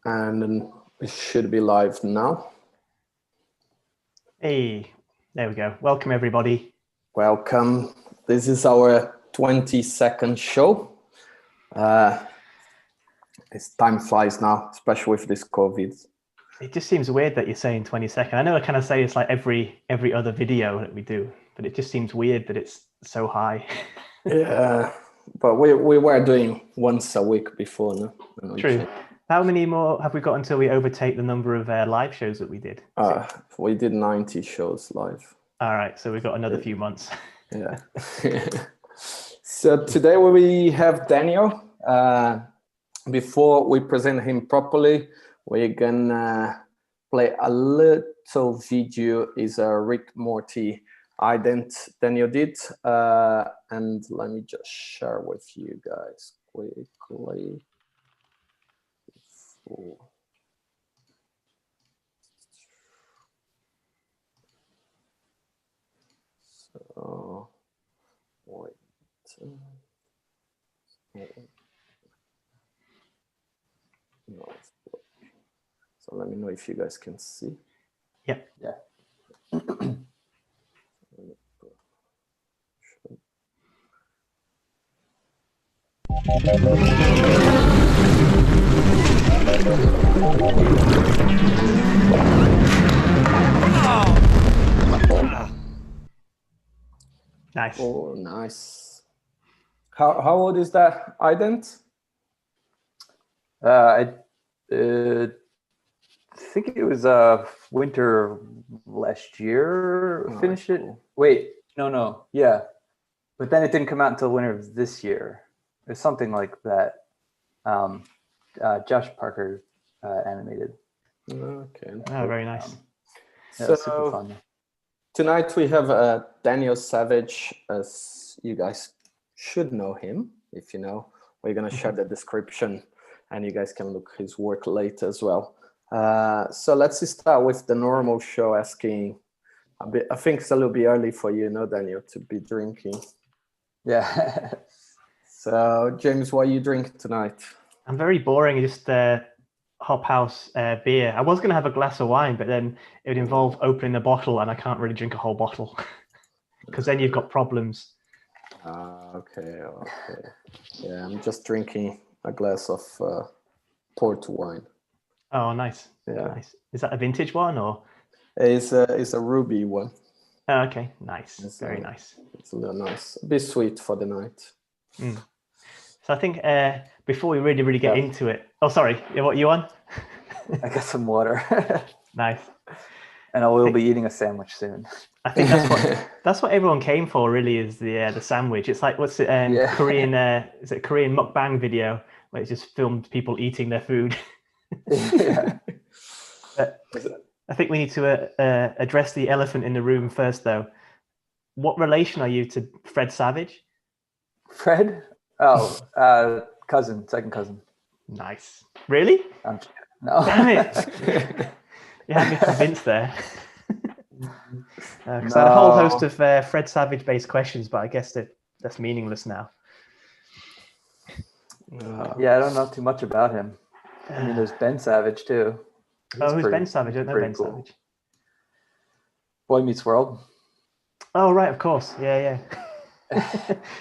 And then it should be live now. Hey, there we go. Welcome, everybody. Welcome. This is our 22nd show. Time flies now, especially with this COVID. It just seems weird that you're saying 22nd. I know I kind of say it's like every other video that we do, but it just seems weird that it's so high. Yeah, but we were doing once a week before, no? True. How many more have we got until we overtake the number of live shows that we did? We did 90 shows live. All right, so we've got another few months. Yeah. So today we have Daniel. Before we present him properly, we're gonna play a little video. Is a Rick Morty ident Daniel did, and let me just share with you guys quickly. So wait. No. So let me know if you guys can see. Yep. Yeah. Nice. Oh, nice. How old is that ident? I think it was winter last year. Oh, Finished it. cool. Wait, no, yeah, but then it didn't come out until winter of this year. It's something like that. Josh Parker animated. Okay. Oh, very nice. Yeah, super fun. Tonight we have Daniel Savage, as you guys should know him. If you know, we're gonna share the description, and you guys can look his work later as well. So let's start with the normal show, asking a bit. I think it's a little bit early for you, no, Daniel, to be drinking. Yeah. So James, what you drink tonight? I'm very boring. Just Hop House beer. I was going to have a glass of wine, but then it would involve opening a bottle, and I can't really drink a whole bottle because then you've got problems. Okay. Yeah, I'm just drinking a glass of port wine. Oh, nice. Yeah. Nice. Is that a vintage one or? It's a ruby one. Oh, okay, nice. It's very nice. It's a little nice. A bit sweet for the night. Mm. So I think before we really get into it. Oh, sorry. What you on? I got some water. Nice. And I will be eating a sandwich soon. I think that's what everyone came for. Really, is the sandwich. It's like what's it? Korean? Is it a Korean mukbang video where it just filmed people eating their food? Yeah. I think we need to address the elephant in the room first, though. What relation are you to Fred Savage? Fred? Oh, second cousin. Nice. Really? No. Damn it. You had me convinced there. Because I had a whole host of Fred Savage-based questions, but I guess that's meaningless now. Yeah, I don't know too much about him. I mean, there's Ben Savage, too. Who's Ben Savage? I don't know Ben Savage. Boy Meets World. Oh, right, of course. Yeah.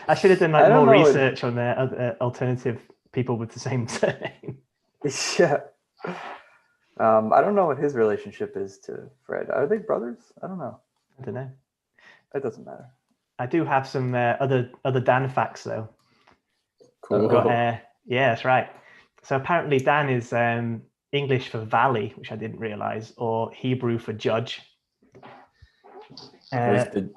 I should have done more research on their alternative people with the same surname. Yeah. I don't know what his relationship is to Fred. Are they brothers? I don't know. I don't know. It doesn't matter. I do have some other Dan facts, though. Cool. Yeah, that's right. So apparently Dan is English for valley, which I didn't realize, or Hebrew for judge. It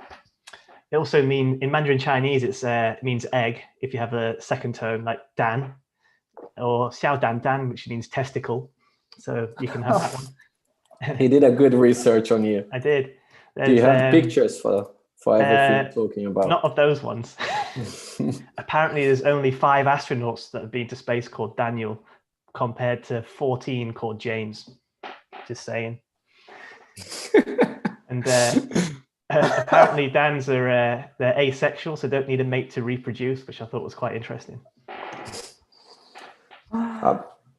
also means in Mandarin Chinese it means egg if you have a second tone like Dan, or xiao dan dan, which means testicle. So you can have that one. He did a good research on you. I did. Do you have pictures for everything you're talking about? Not of those ones. Apparently there's only 5 astronauts that have been to space called Daniel, compared to 14 called James. Just saying. And apparently Dans are they're asexual, so don't need a mate to reproduce, which I thought was quite interesting.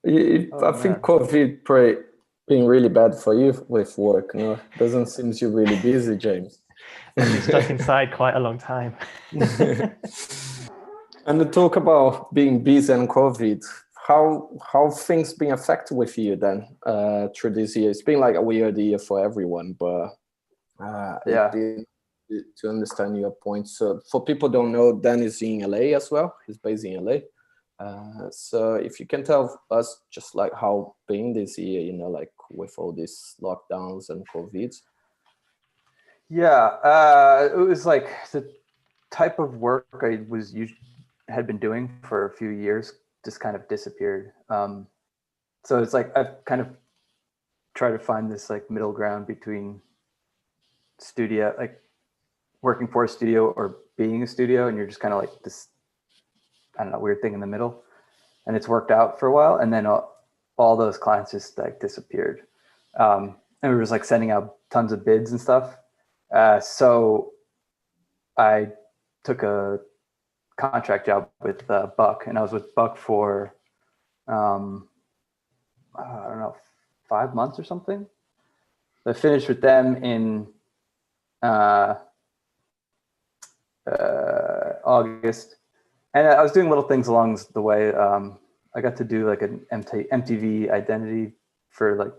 I think COVID being really bad for you with work. No, doesn't seem you're really busy, James. I've been stuck inside quite a long time. And to talk about being busy and COVID, how things been affected with you then through this year? It's been like a weird year for everyone, but to understand your point. So for people who don't know, Dan is in LA as well. He's based in LA. So if you can tell us just like how been this year, you know, like with all these lockdowns and COVID. Yeah, it was like the type of work I had been doing for a few years just kind of disappeared. So it's like I've kind of tried to find this like middle ground between studio, like working for a studio or being a studio, and you're just kind of like this, I don't know, weird thing in the middle. And it's worked out for a while, and then all those clients just like disappeared. And we were just like sending out tons of bids and stuff. So I took a contract job with Buck, and I was with Buck for I don't know, 5 months or something. I finished with them in August, and I was doing little things along the way. I got to do like an MTV identity for like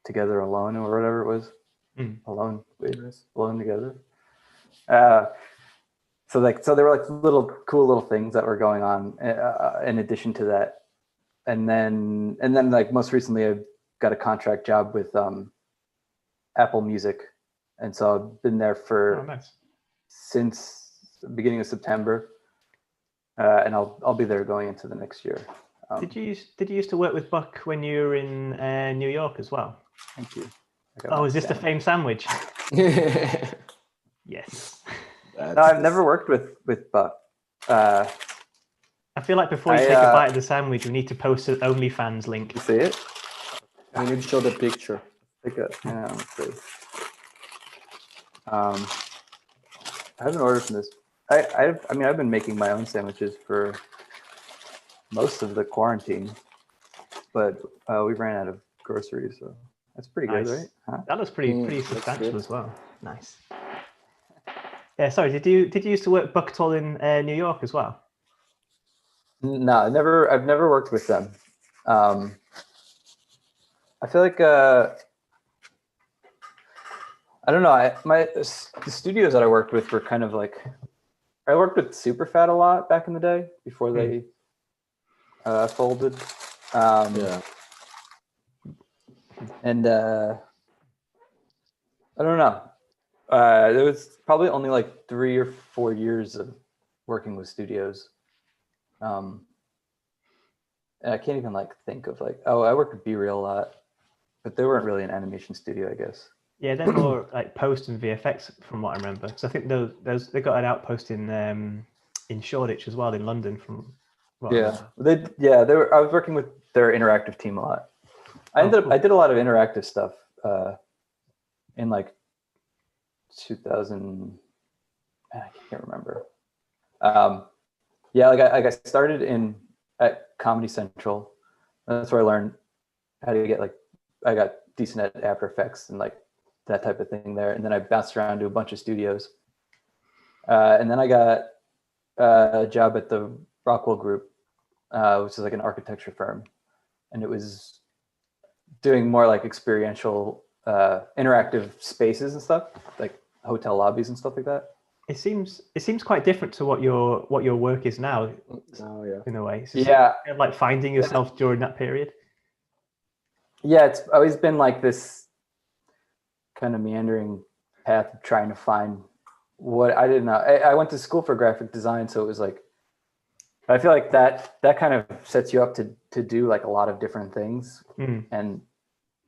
Together Alone or whatever it was. Alone Together. So there were like cool little things that were going on in addition to that. And then like most recently I got a contract job with Apple Music. And so I've been there for since the beginning of September. And I'll be there going into the next year. Did you used to work with Buck when you were in New York as well? Thank you. Oh, is this the famed sandwich? Yes. No, I've never worked with Buck. I feel like before you take a bite of the sandwich, we need to post an OnlyFans link. You see it? We need to show the picture. Yeah, let's see. I haven't ordered from this. I mean, I've been making my own sandwiches for most of the quarantine, but we ran out of groceries, so that's pretty good, right? Huh? That looks pretty substantial as well. Nice. Yeah, sorry. Did you used to work Buck at all in New York as well? No, I've never worked with them. I feel like I don't know. The studios that I worked with were kind of like, I worked with Superfat a lot back in the day before they folded. And I don't know. There was probably only like 3 or 4 years of working with studios. And I can't even like think of like, I worked with B-Real a lot, but they weren't really an animation studio, I guess. Yeah, they're more like post and VFX from what I remember. So I think they got an outpost in Shoreditch as well in London from. I was working with their interactive team a lot. I did a lot of interactive stuff in like 2000. I can't remember. Like I started at Comedy Central. That's where I learned how to get I got decent at After Effects and like that type of thing there. And then I bounced around to a bunch of studios. And then I got a job at the Rockwell Group, which is like an architecture firm. And it was doing more like experiential interactive spaces and stuff, like hotel lobbies and stuff like that. It seems quite different to what your work is now. In a way. So kind of like finding yourself during that period. Yeah, it's always been like this kind of meandering path of trying to find what I didn't know. I went to school for graphic design, so it was like, I feel like that kind of sets you up to do like a lot of different things, and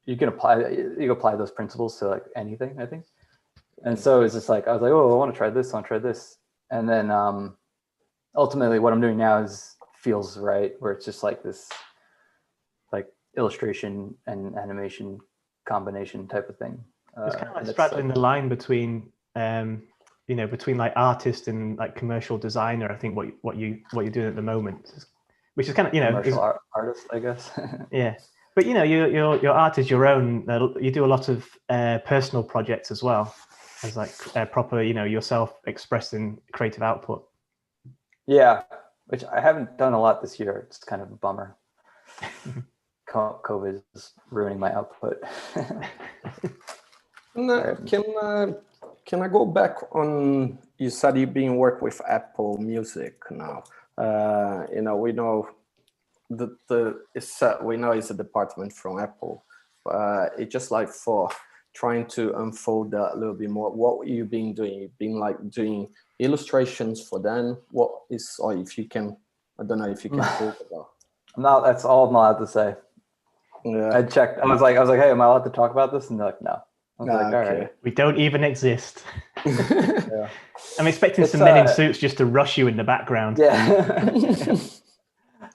you can apply those principles to like anything, I think. And so it's just like, I was like, oh, I want to try this. And then ultimately what I'm doing now feels right, where it's just like this like illustration and animation combination type of thing. It's kind of like straddling the line between between like artist and like commercial designer. I think what you're doing at the moment, which is kind of, commercial artist, I guess. yeah. But your art is your own. You do a lot of personal projects as well, as like proper, yourself expressing creative output. Yeah, which I haven't done a lot this year. It's kind of a bummer. COVID is ruining my output. Can I go back on? You said you've been working with Apple Music now. We know we know it's a department from Apple. It's just like for trying to unfold that a little bit more. What you've been doing? You've been like doing illustrations for them. Or if you can, I don't know if you can talk about. That's all I'm allowed to say. Yeah. I checked. I was like, hey, am I allowed to talk about this? And they're like, no. I was like, all right. We don't even exist. Yeah. I'm expecting some men in suits just to rush you in the background. Yeah.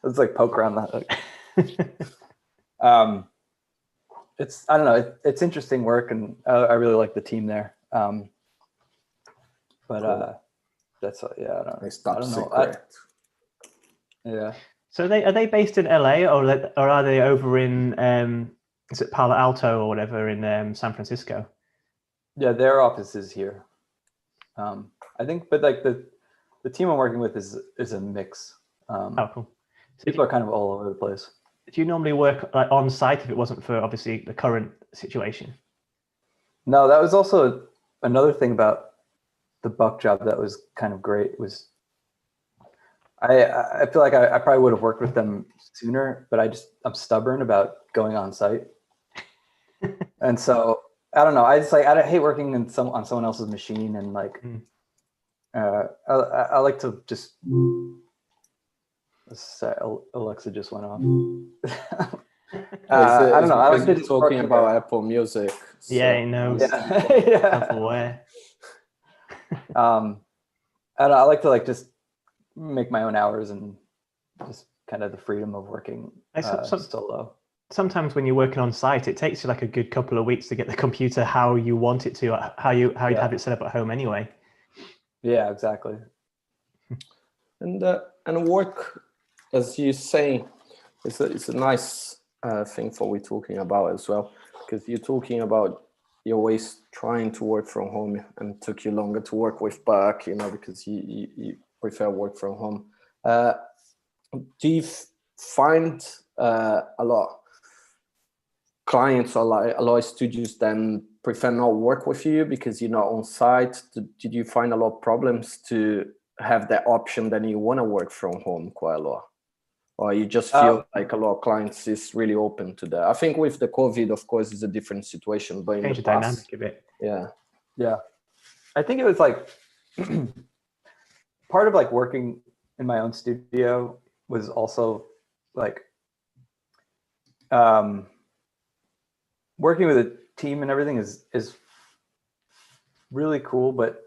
It's like poke around that. It's, I don't know. It's interesting work, and I really like the team there. But cool. That's yeah. I don't know. Yeah. So are they based in LA or are they over in is it Palo Alto or whatever in San Francisco? Yeah, their office is here. I think, but like the team I'm working with is a mix. Oh, cool. So people are kind of all over the place. Do you normally work like on site if it wasn't for obviously the current situation? No, that was also another thing about the Buck job that was kind of great. Was I feel like I probably would have worked with them sooner, but I'm stubborn about going on site. And so I don't know. I hate working on someone else's machine, and like I like to just. Alexa just went off. I don't know. I like to just talking about Apple Music. So yeah, he knows. Yeah. Self-aware. I like to like just make my own hours and just kind of the freedom of working solo. Sometimes when you're working on site, it takes you like a good couple of weeks to get the computer how you want it to, how you'd have it set up at home anyway. Yeah, exactly. And work, as you say, it's a nice thing for we're talking about as well, because you're talking about you're always trying to work from home, and took you longer to work with Buck, because you prefer work from home. Do you find a lot clients or like a lot of studios then prefer not work with you because you're not on site? Did you find a lot of problems to have that option that you want to work from home quite a lot, or you just feel like a lot of clients is really open to that? I think with the COVID, of course, is a different situation, but in the past, dynamic a bit. Yeah. I think it was like part of like working in my own studio was also like working with a team and everything is really cool, but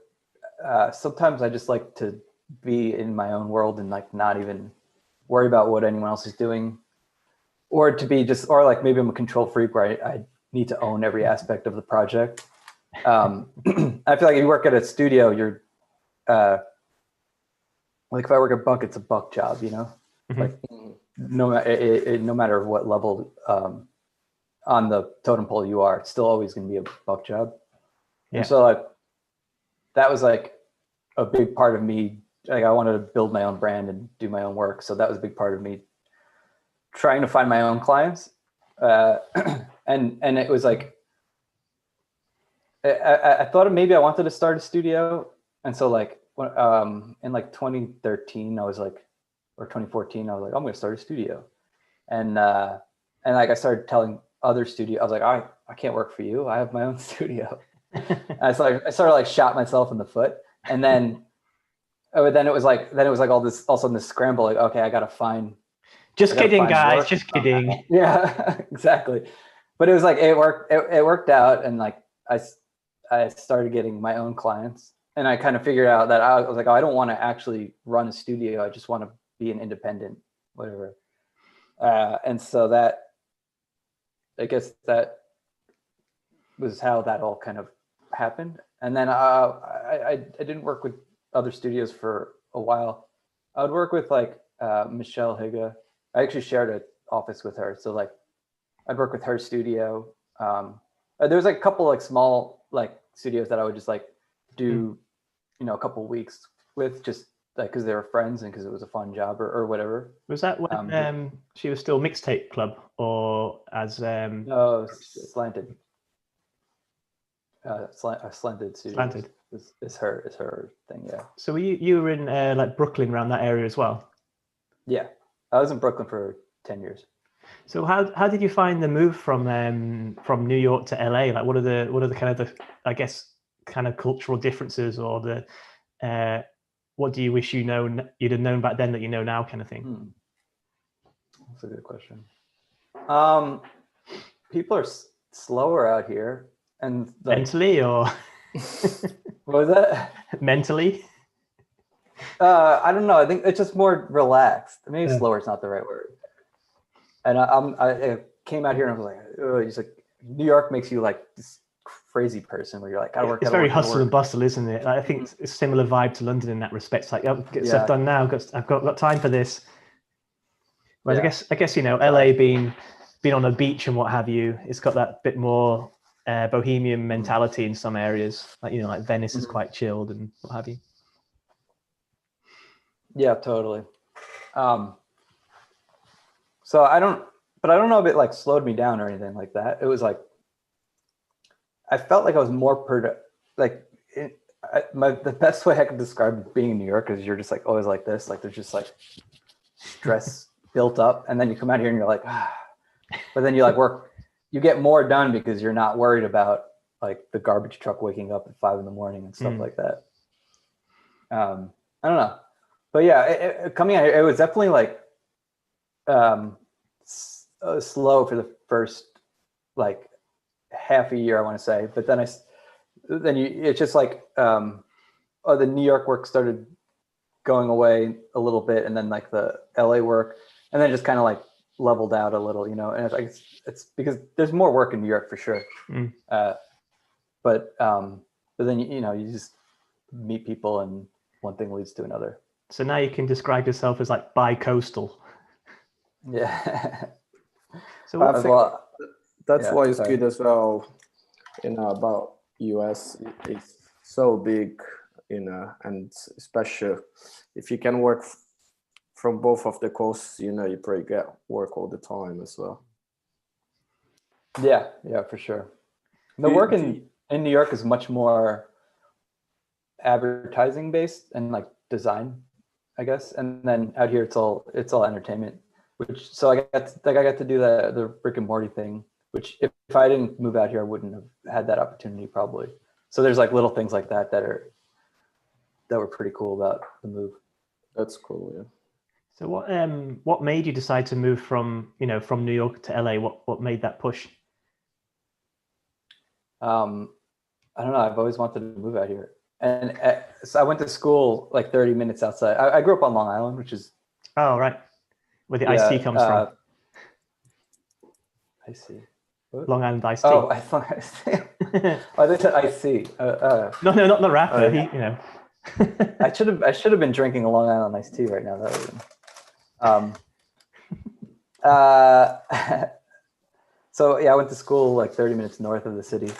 sometimes I just like to be in my own world and like not even worry about what anyone else is doing, or to be just, or like maybe I'm a control freak where I need to own every aspect of the project. I feel like if you work at a studio, you're like if I work at Buck, it's a Buck job, Mm-hmm. Like no matter what level on the totem pole you are, it's still always going to be a Buck job. Yeah. And so like that was like a big part of me. Like I wanted to build my own brand and do my own work. So that was a big part of me trying to find my own clients. And it was like, I thought maybe I wanted to start a studio. And so like, in like 2013, I was like, or 2014, I was like, I'm going to start a studio. And like I started telling other studios, I was like, I can't work for you. I have my own studio. I sort of like shot myself in the foot. And then, then it was like all this, all of a sudden this scramble, like, okay, I got to find. Just kidding, guys. Just kidding. Yeah, exactly. But it was like, it worked out. And like, I started getting my own clients, and I kind of figured out that I was like, oh, I don't want to actually run a studio. I just want to be an independent, whatever. And so that, I guess that was how that all kind of happened. And then I didn't work with other studios for a while. I would work with like Michelle Higa I actually shared an office with her. So like I'd work with her studio. There was like a couple like small like studios that I would just like do, a couple of weeks with, just like because they were friends and because it was a fun job or whatever. Was that when she was still Mixtape Club, or as no, Slanted. Slanted Studios. Slanted is her thing, yeah. So you were in like Brooklyn, around that area as well? Yeah, I was in Brooklyn for 10 years. So how did you find the move from New York to LA? Like what are the kind of I guess kind of cultural differences, or the what do you wish you'd have known back then that you know now, kind of thing? That's a good question. People are slower out here, and like, mentally, or what was that? Mentally? I don't know. I think it's just more relaxed. Maybe slower is not the right word. And I came out here and I was like, oh, he's like, New York makes you like this crazy person where you're like, gotta work. It's very hustle and bustle, isn't it? I think it's a similar vibe to London in that respect. It's like, oh, get stuff done now. I've got time for this. Whereas I guess LA being on a beach and what have you, it's got that bit more bohemian mentality in some areas. Like like Venice is quite chilled and what have you. Yeah, totally. So I don't know if it like slowed me down or anything like that. It was like, I felt like I was more the best way I could describe being in New York is you're just like always like this, like there's just like stress built up, and then you come out here and you're like, but then you like you get more done because you're not worried about like the garbage truck waking up at 5 a.m. and stuff like that. I don't know, but yeah, coming out here, it was definitely like slow for the first like half a year, I want to say, but then it's just like the New York work started going away a little bit, and then like the LA work, and then just kind of like leveled out a little, and it's because there's more work in New York for sure. But then you just meet people and one thing leads to another. So now you can describe yourself as like bi-coastal. Yeah. So that's why it's good as well, about US. It's so big, and especially if you can work from both of the coasts, you probably get work all the time as well. Yeah, for sure. The work in New York is much more advertising based and like design, I guess. And then out here, it's all entertainment. So I got to do the Rick and Morty thing, which if I didn't move out here, I wouldn't have had that opportunity probably. So there's like little things like that that were pretty cool about the move. That's cool, yeah. So what made you decide to move from New York to LA? What made that push? I don't know. I've always wanted to move out here, and so I went to school like 30 minutes outside. I grew up on Long Island, which is right. Where the iced tea comes from. I see. Long Island iced tea. Oh, I thought iced tea. Oh, they said iced tea. No, not the rapper. I should have been drinking a Long Island iced tea right now. So yeah, I went to school like 30 minutes north of the city,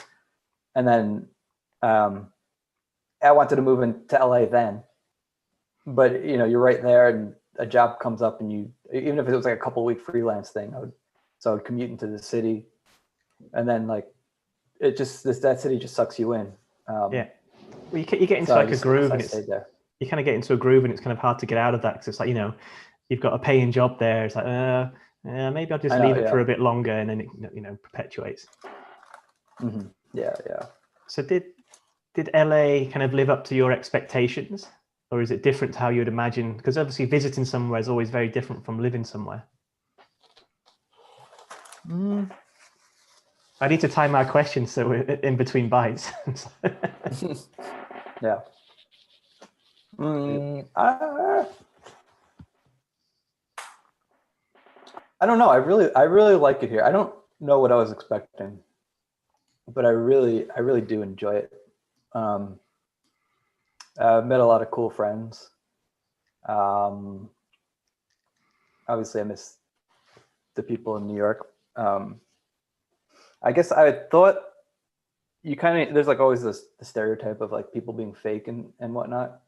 and then I wanted to move into LA then, but you're right there, and a job comes up, and even if it was like a couple week freelance thing, I would commute into the city, and then like that city just sucks you in. Yeah, well, you get into like a groove, and you kind of get into a groove, and it's kind of hard to get out of that because it's like you've got a paying job there. It's like maybe I'll just leave it for a bit longer, and then it perpetuates. Mm-hmm. Yeah. So did LA kind of live up to your expectations? Or is it different to how you would imagine? Because obviously visiting somewhere is always very different from living somewhere. I need to time our questions so we're in between bites. Yeah. I don't know. I really like it here. I don't know what I was expecting, but I really do enjoy it. I've met a lot of cool friends. Obviously, I miss the people in New York. I guess I thought you kind of, there's like always the stereotype of like people being fake and whatnot.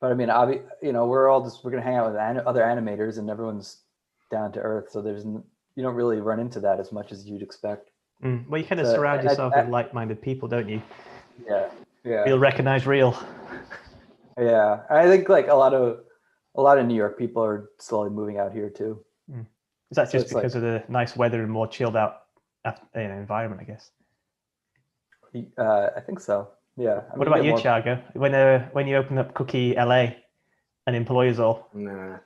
But I mean, we're going to hang out with other animators and everyone's down to earth. So you don't really run into that as much as you'd expect. Well, you kind of surround yourself with like-minded people, don't you? Yeah. Feel recognized real. Yeah. I think like a lot of New York people are slowly moving out here too. Is that just because of the nice weather and more chilled out environment, I guess? I think so. Yeah. What about you, Thiago? When you open up Cookie LA and employers all? Nah.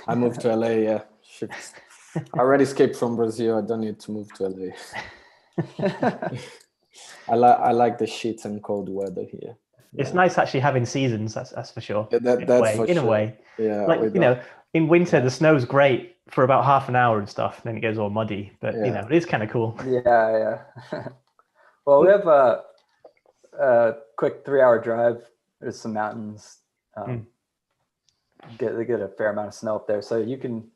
I moved to LA, yeah. Shit. I already escaped from Brazil. I don't need to move to LA. I like the shit and cold weather here. It's nice actually having seasons, that's for sure. Yeah, in a way. Yeah. Like, in winter, the snow's great for about half an hour and stuff, then it gets all muddy, but it is kind of cool. Yeah. Well, we have a quick 3-hour drive. There's some mountains. They get a fair amount of snow up there, so you can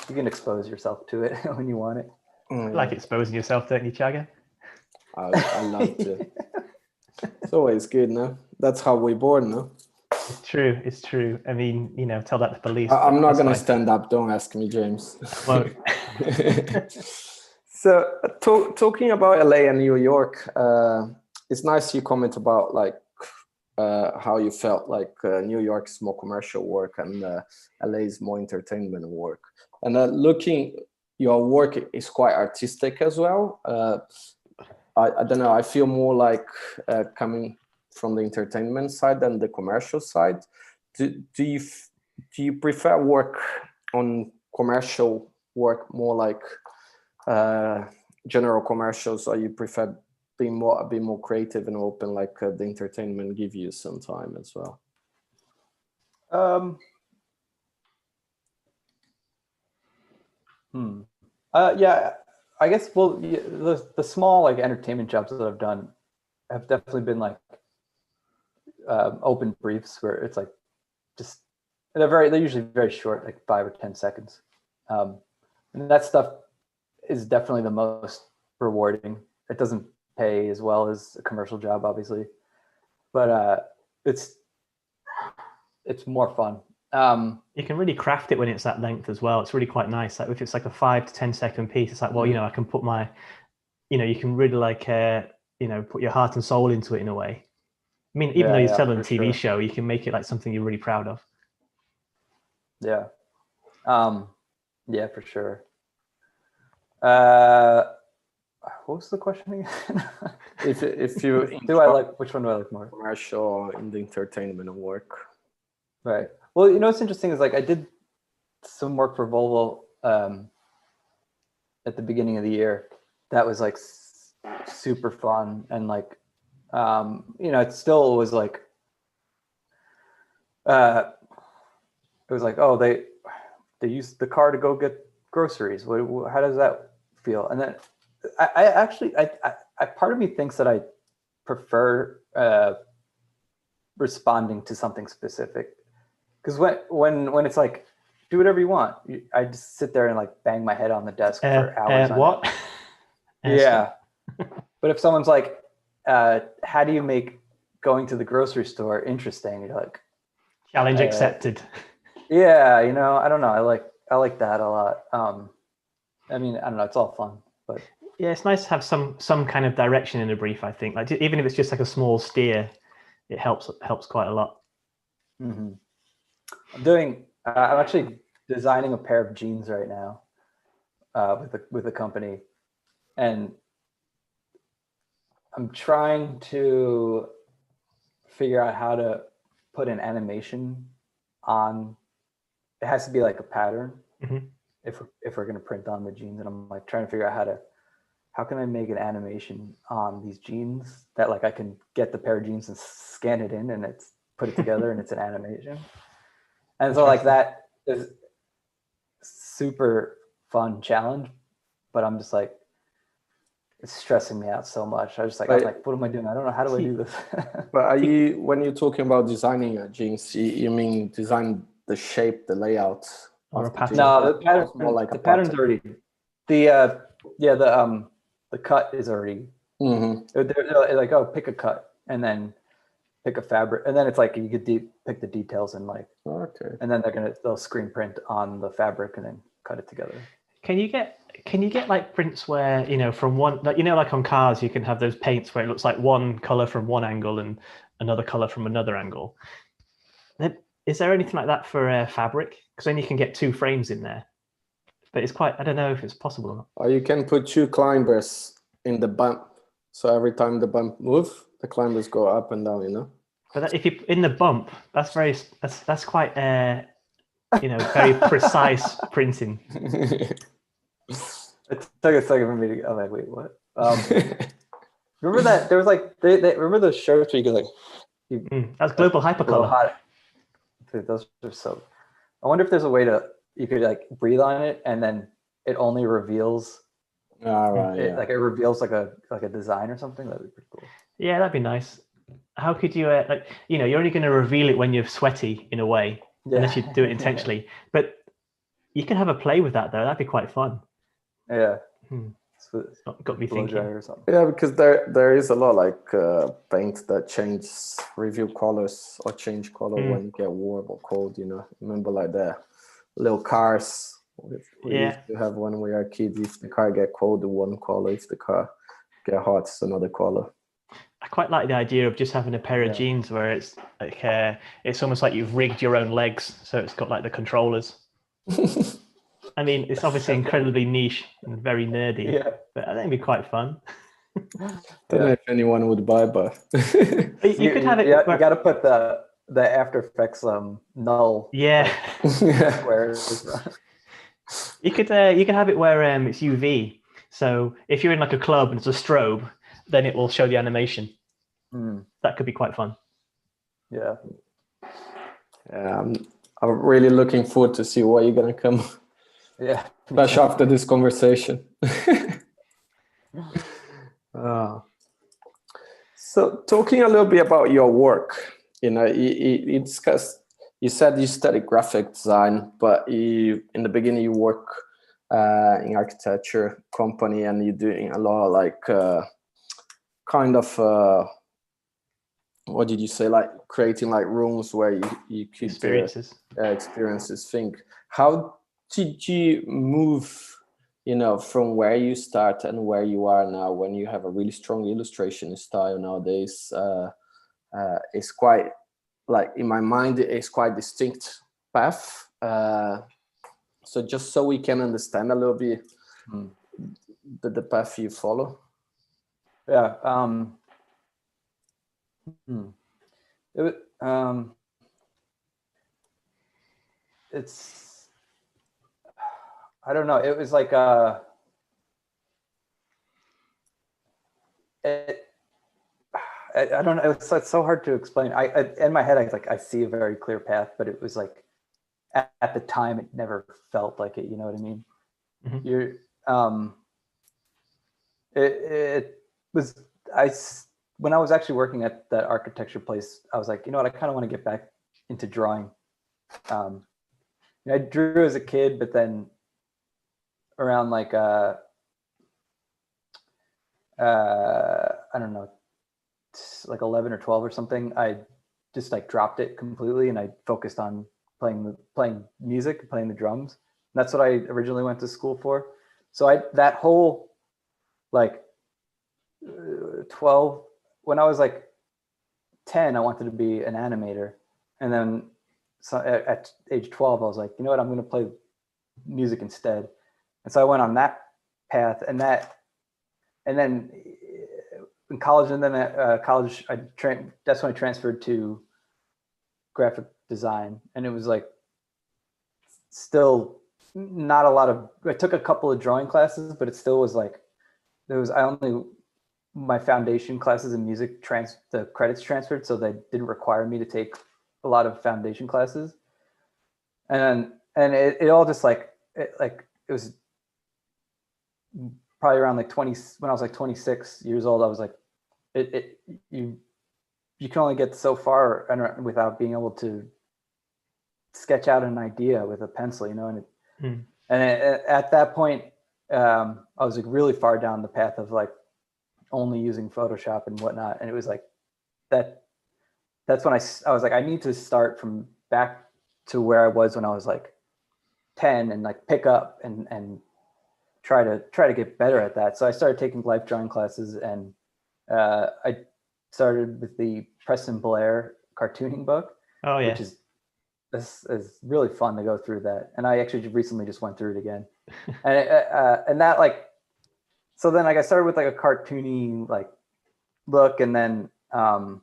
expose yourself to it when you want it. Like exposing yourself, don't you, Thiago? I love to. It's always good, no? That's how we're born, no? It's true. I mean, tell that to police. I'm not going to stand up. Don't ask me, James. Well, so talking about LA and New York, it's nice you comment about like how you felt like New York is more commercial work and LA is more entertainment work. And looking, your work is quite artistic as well. I don't know. I feel more like coming from the entertainment side than the commercial side. Do you prefer work on commercial work more like general commercials, or you prefer being more creative and open, like the entertainment give you some time as well? Yeah, I guess. Well, the small like entertainment jobs that I've done have definitely been like open briefs where it's like just they're usually very short, like 5 or 10 seconds, and that stuff is definitely the most rewarding. It doesn't pay as well as a commercial job, obviously, but it's more fun. You can really craft it when it's that length as well. It's really quite nice. Like if it's like a 5 to 10 second piece, it's like, well, I can put my, you can really like, put your heart and soul into it in a way. I mean, even though you're telling a TV show, you can make it like something you're really proud of. Yeah. Yeah, for sure. What was the question again? if you which one do I like more? Commercial in the entertainment work. Right. Well, what's interesting is like I did some work for Volvo at the beginning of the year. That was like super fun, and like it still was like it was like, oh, they use the car to go get groceries. How does that feel? And then I actually part of me thinks that I prefer responding to something specific. Because when it's like, do whatever you want, I just sit there and like bang my head on the desk for hours. What? Yeah. But if someone's like, how do you make going to the grocery store interesting? You're like, challenge accepted. Yeah, I don't know. I like that a lot. I mean, I don't know. It's all fun, but yeah, it's nice to have some kind of direction in a brief. I think, like even if it's just like a small steer, it helps quite a lot. Mm-hmm. I'm actually designing a pair of jeans right now with a company, and I'm trying to figure out how to put an animation on. It has to be like a pattern if we're going to print on the jeans, and I'm like trying to figure out how can I make an animation on these jeans that like I can get the pair of jeans and scan it in and it's put it together and it's an animation. And so like that is super fun challenge, but I'm just like, it's stressing me out so much. I was like, what am I doing? I don't know. How do I do this? But when you're talking about designing jeans, you mean design the shape, the layout or a of the pattern? jean? No, the pattern, More like the a pattern's pattern. already the cut is already. Mm-hmm. They're like, oh, pick a cut and then pick a fabric, and then it's like you could pick the details and like, Okay. and then they'll screen print on the fabric and then cut it together. Can you get like prints where, from one, like, like on cars, you can have those paints where it looks like one color from one angle and another color from another angle. Is there anything like that for fabric? Because then you can get 2 frames in there. But it's quite, I don't know if it's possible or not. Or you can put 2 climbers in the bump. So every time the bump moves, the climbers go up and down, But if you in the bump, that's quite very precise printing. It took a second for me to. I'm like, wait, what? Remember that there was like they remember those shirts where you could like. That's global hypercolor. Dude, those are so. I wonder if there's a way you could like breathe on it and then it only reveals. All right. Yeah. Like it reveals like a design or something. That'd be pretty cool. Yeah, that'd be nice. How could you you're only going to reveal it when you're sweaty in a way, unless you do it intentionally. But you can have a play with that though. That'd be quite fun. Yeah. Got me thinking. Or something. Yeah, because there is a lot like paint that changes reveal colors or change color when you get warm or cold. Remember like the little cars we used to have when we were kids. If the car get cold, one color. If the car get hot, it's another color. I quite like the idea of just having a pair of jeans where it's like it's almost like you've rigged your own legs, so it's got like the controllers. I mean, it's obviously incredibly niche and very nerdy, but I think it'd be quite fun. Don't know if anyone would buy, but you could have it. You got to put the After Effects null. Yeah. Where you could have it where it's UV. So if you're in like a club and it's a strobe, then it will show the animation. That could be quite fun. Yeah. I'm really looking forward to see what you're gonna come. Yeah. Especially after this conversation. So talking a little bit about your work, you discussed. You said you studied graphic design, but in the beginning you work in architecture company, and you're doing a lot of like kind of what did you say, like creating like rooms where you could experiences thing. How did you move from where you start and where you are now, when you have a really strong illustration style nowadays? It's quite, like in my mind, it's quite distinct path. So just so we can understand a little bit the path you follow. Yeah. It's, I don't know. It was like I don't know. It's so hard to explain. In my head, I see a very clear path, but it was like at the time, it never felt like it. You know what I mean? Mm-hmm. It was when I was actually working at that architecture place, I was like, you know what? I kind of want to get back into drawing. I drew as a kid, but then around like I don't know, like 11 or 12 or something, I just like dropped it completely and I focused on playing music, playing the drums. And that's what I originally went to school for. So that whole like 12, when I was like 10, I wanted to be an animator. And then at age 12, I was like, you know what, I'm going to play music instead. And so I went on that path, and then in college, and then at college, that's when I transferred to graphic design. And it was like still not a lot of, I took a couple of drawing classes, but it still was like, my foundation classes in music, the credits transferred, so they didn't require me to take a lot of foundation classes. And it all just it was probably around like 20, when I was like 26 years old, I was like, you can only get so far without being able to sketch out an idea with a pencil, you know, and Mm. at that point, I was like really far down the path of like only using Photoshop and whatnot, and it was like that's when I was like, I need to start from back to where I was when I was like 10 and like pick up and try to get better at that. So I started taking life drawing classes, and I started with the Preston Blair cartooning book, Oh yeah. which is really fun to go through that. And I actually recently just went through it again, and that like, so then like I started with like a cartoony like look, and then oh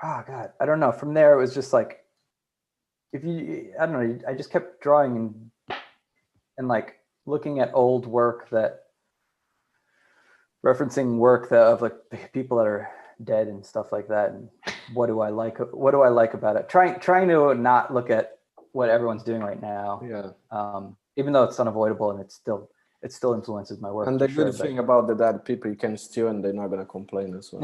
god, I don't know. From there, it was just like, I don't know, I just kept drawing and like looking at old work referencing work of like people that are dead and stuff like that, and what do I like about it, trying to not look at what everyone's doing right now, even though it's unavoidable and it still influences my work. And the good thing about the dead people, you can steal and they're not going to complain as well.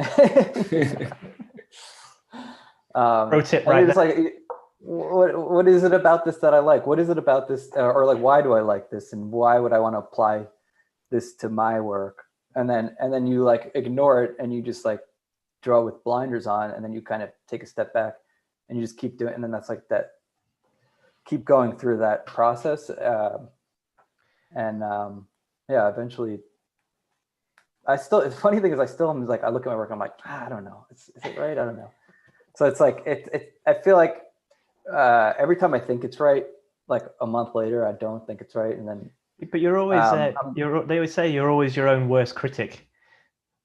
Pro tip right there. Like, what is it about this that I like? What is it about this, or like, why do I like this, and why would I want to apply this to my work? And then you like ignore it and you just like draw with blinders on, and then you kind of take a step back and you just keep doing it. And then that's like that, keep going through that process. Eventually the funny thing is I still am like, I look at my work, I'm like, I don't know. Is it right? I don't know. So it's like, I feel like every time I think it's right, like a month later, I don't think it's right. And then, but you're always, they always say you're always your own worst critic.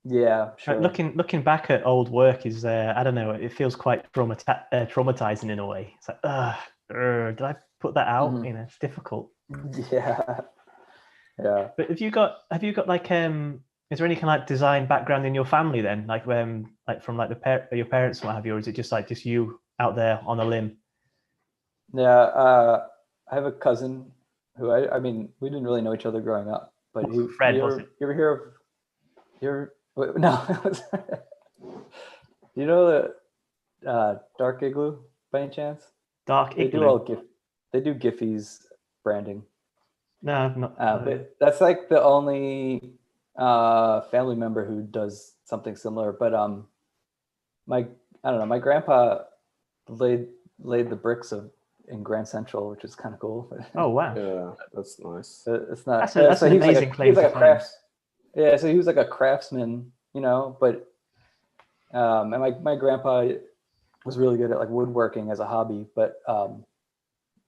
Yeah, sure. Looking back at old work is, I don't know, it feels quite traumatizing in a way. It's like, did I put that out? Mm-hmm. You know, it's difficult. Yeah. Yeah. But have you got like, is there any kind of like design background in your family then? Like from like your parents and what have you, or is it just you out there on a limb? Yeah. I have a cousin who I mean, we didn't really know each other growing up, but Fred, was it? You ever hear of, no. You know the Dark Igloo by any chance? Dark Igloo? They do Giphy's branding. No, not. But that's like the only family member who does something similar. But I don't know, my grandpa laid the bricks in Grand Central, which is kind of cool. Oh wow! Yeah, that's nice. It's not. That's an amazing claim to fame. Yeah, so he was like a craftsman, you know. But and my grandpa was really good at like woodworking as a hobby, but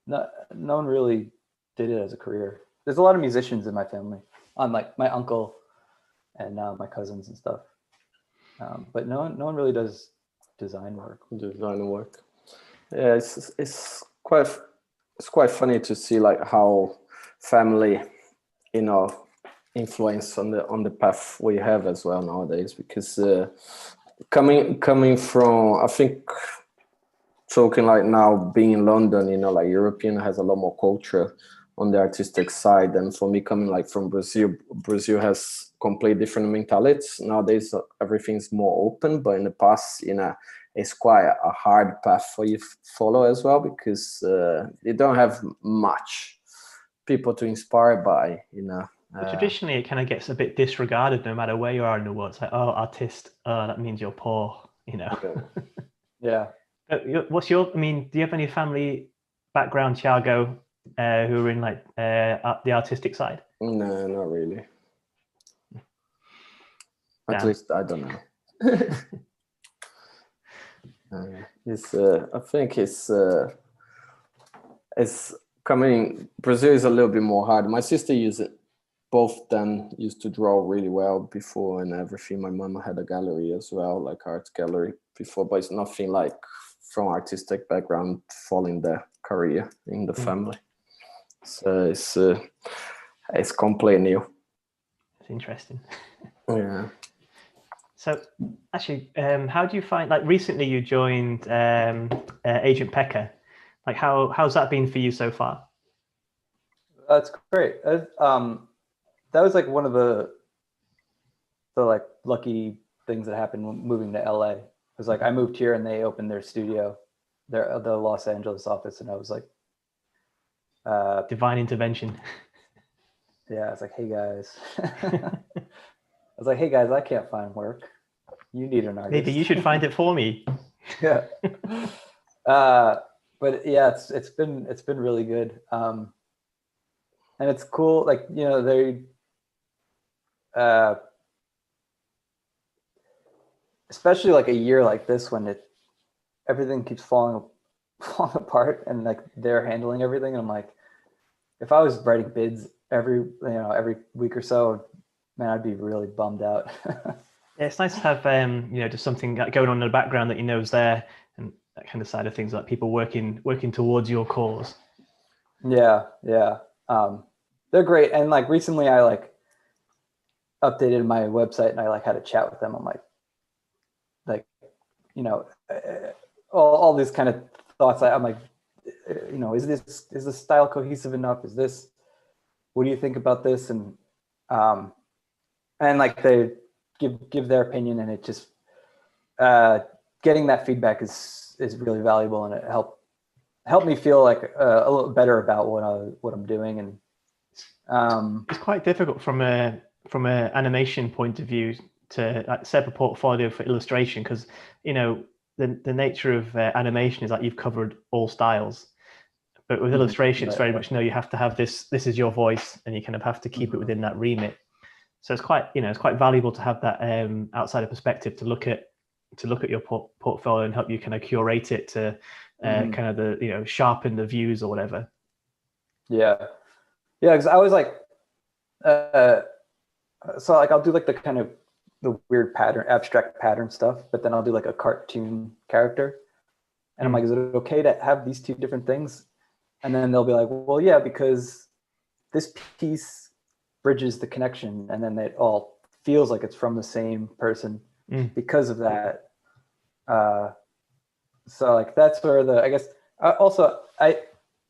no one really did it as a career. There's a lot of musicians in my family, on like my uncle and my cousins and stuff, but no one really does design work. Yeah, it's quite funny to see like how family, you know, influence on the path we have as well nowadays, because coming from, I think, talking like now being in London, you know, like European has a lot more culture on the artistic side, and for me coming like from Brazil has completely different mentalities. Nowadays everything's more open, but in the past, you know, it's quite a hard path for you to follow as well, because you don't have much people to inspire by, you know. But traditionally, it kind of gets a bit disregarded no matter where you are in the world. It's like, oh, artist, that means you're poor, you know. Yeah. What's your? I mean, do you have any family background, Thiago, who are in like the artistic side? No, not really. At least I don't know. I think it's coming. Brazil is a little bit more hard. My sister both of them used to draw really well before and everything. My mom had a gallery as well, like art gallery before, but it's nothing like from artistic background following the career in the family. So it's completely new. It's interesting. Yeah. So actually, how do you find, like recently you joined Agent Pekka, like how's that been for you so far? That's great. That was like one of the like lucky things that happened when moving to LA. It was like I moved here and they opened their studio, the Los Angeles office, and I was like, Divine intervention. yeah, I was like, hey guys, I can't find work. You need an artist. Maybe you should find it for me. Yeah. But yeah, it's been really good. And it's cool. Like, you know, they, especially like a year like this when everything keeps falling apart and like they're handling everything. And I'm like, if I was writing bids every week or so, man, I'd be really bummed out. Yeah, it's nice to have just something going on in the background that you know is there, and that kind of side of things, like people working towards your cause. Yeah. They're great. And like recently I like updated my website and I like had a chat with them. I'm like, you know, all these kind of thoughts. I'm like, you know, is the style cohesive enough? What do you think about this? And like they give their opinion, and it just getting that feedback is really valuable, and it helped me feel like a little better about what I'm doing. And it's quite difficult from a animation point of view to like, set up a portfolio for illustration, because you know the nature of animation is like you've covered all styles, but with illustration, it's very much you have to have this is your voice, and you kind of have to keep it within that remit. So it's quite valuable to have that outsider perspective to look at your portfolio and help you kind of curate it to kind of sharpen the views or whatever. Yeah, because I was like, so like I'll do like the kind of the weird abstract pattern stuff, but then I'll do like a cartoon character, and I'm like, is it okay to have these two different things? And then they'll be like, well, yeah, because this piece bridges the connection, and then it all feels like it's from the same person because of that. So like that's where I guess also I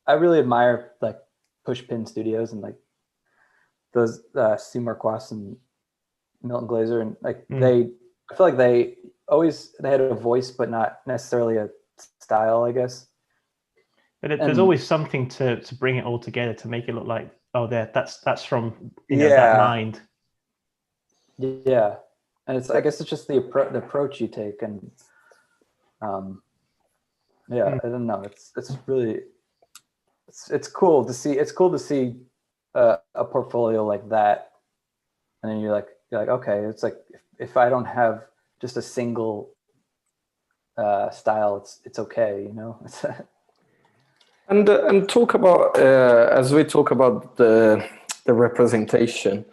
really admire like Pushpin Studios and like those Seymour Quast and Milton Glaser, and like I feel like they had a voice but not necessarily a style, I guess. But there's always something to bring it all together to make it look like, oh, that's from that mind. Yeah, and I guess it's just the approach you take, and I don't know. It's really it's cool to see. It's cool to see a portfolio like that, and then you're like okay, it's like if I don't have just a single style, it's okay, you know. And talk about as we talk about the representation,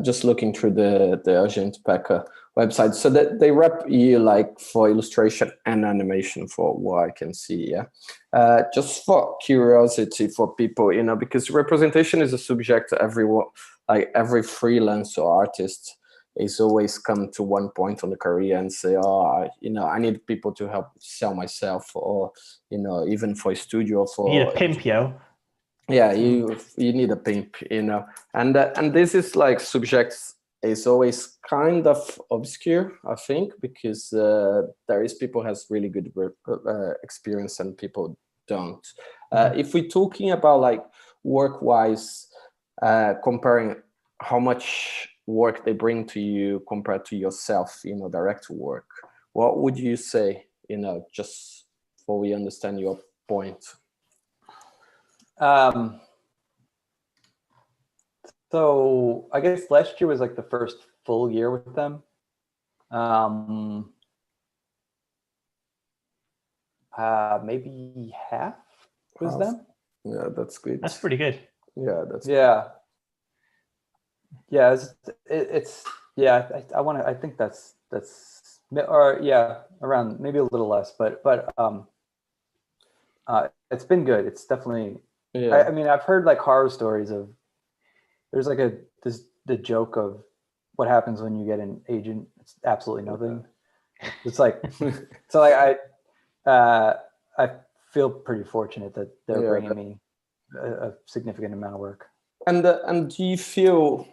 just looking through the Agent Packer website, so that they rep you like for illustration and animation, for what I can see. Yeah, just for curiosity for people, you know, because representation is a subject everyone, like every freelance or artist is always come to one point on the career and say, oh, you know, I need people to help sell myself, or, you know, even for a studio, for you need a pimp, yo. Yeah, you need a pimp, you know, and this is like subjects is always kind of obscure, I think, because there is people has really good experience and people don't. If we're talking about like work-wise, comparing how much work they bring to you compared to yourself, you know, direct work, what would you say, you know, just so we understand your point? So I guess last year was like the first full year with them. Maybe half was them. Yeah, that's good. That's pretty good. Yeah, that's I think that's or around maybe a little less, but it's been good. It's definitely. I mean, I've heard like horror stories of. There's like the joke of what happens when you get an agent. It's absolutely nothing. It's like so. Like I feel pretty fortunate that they're bringing me a significant amount of work. And do you feel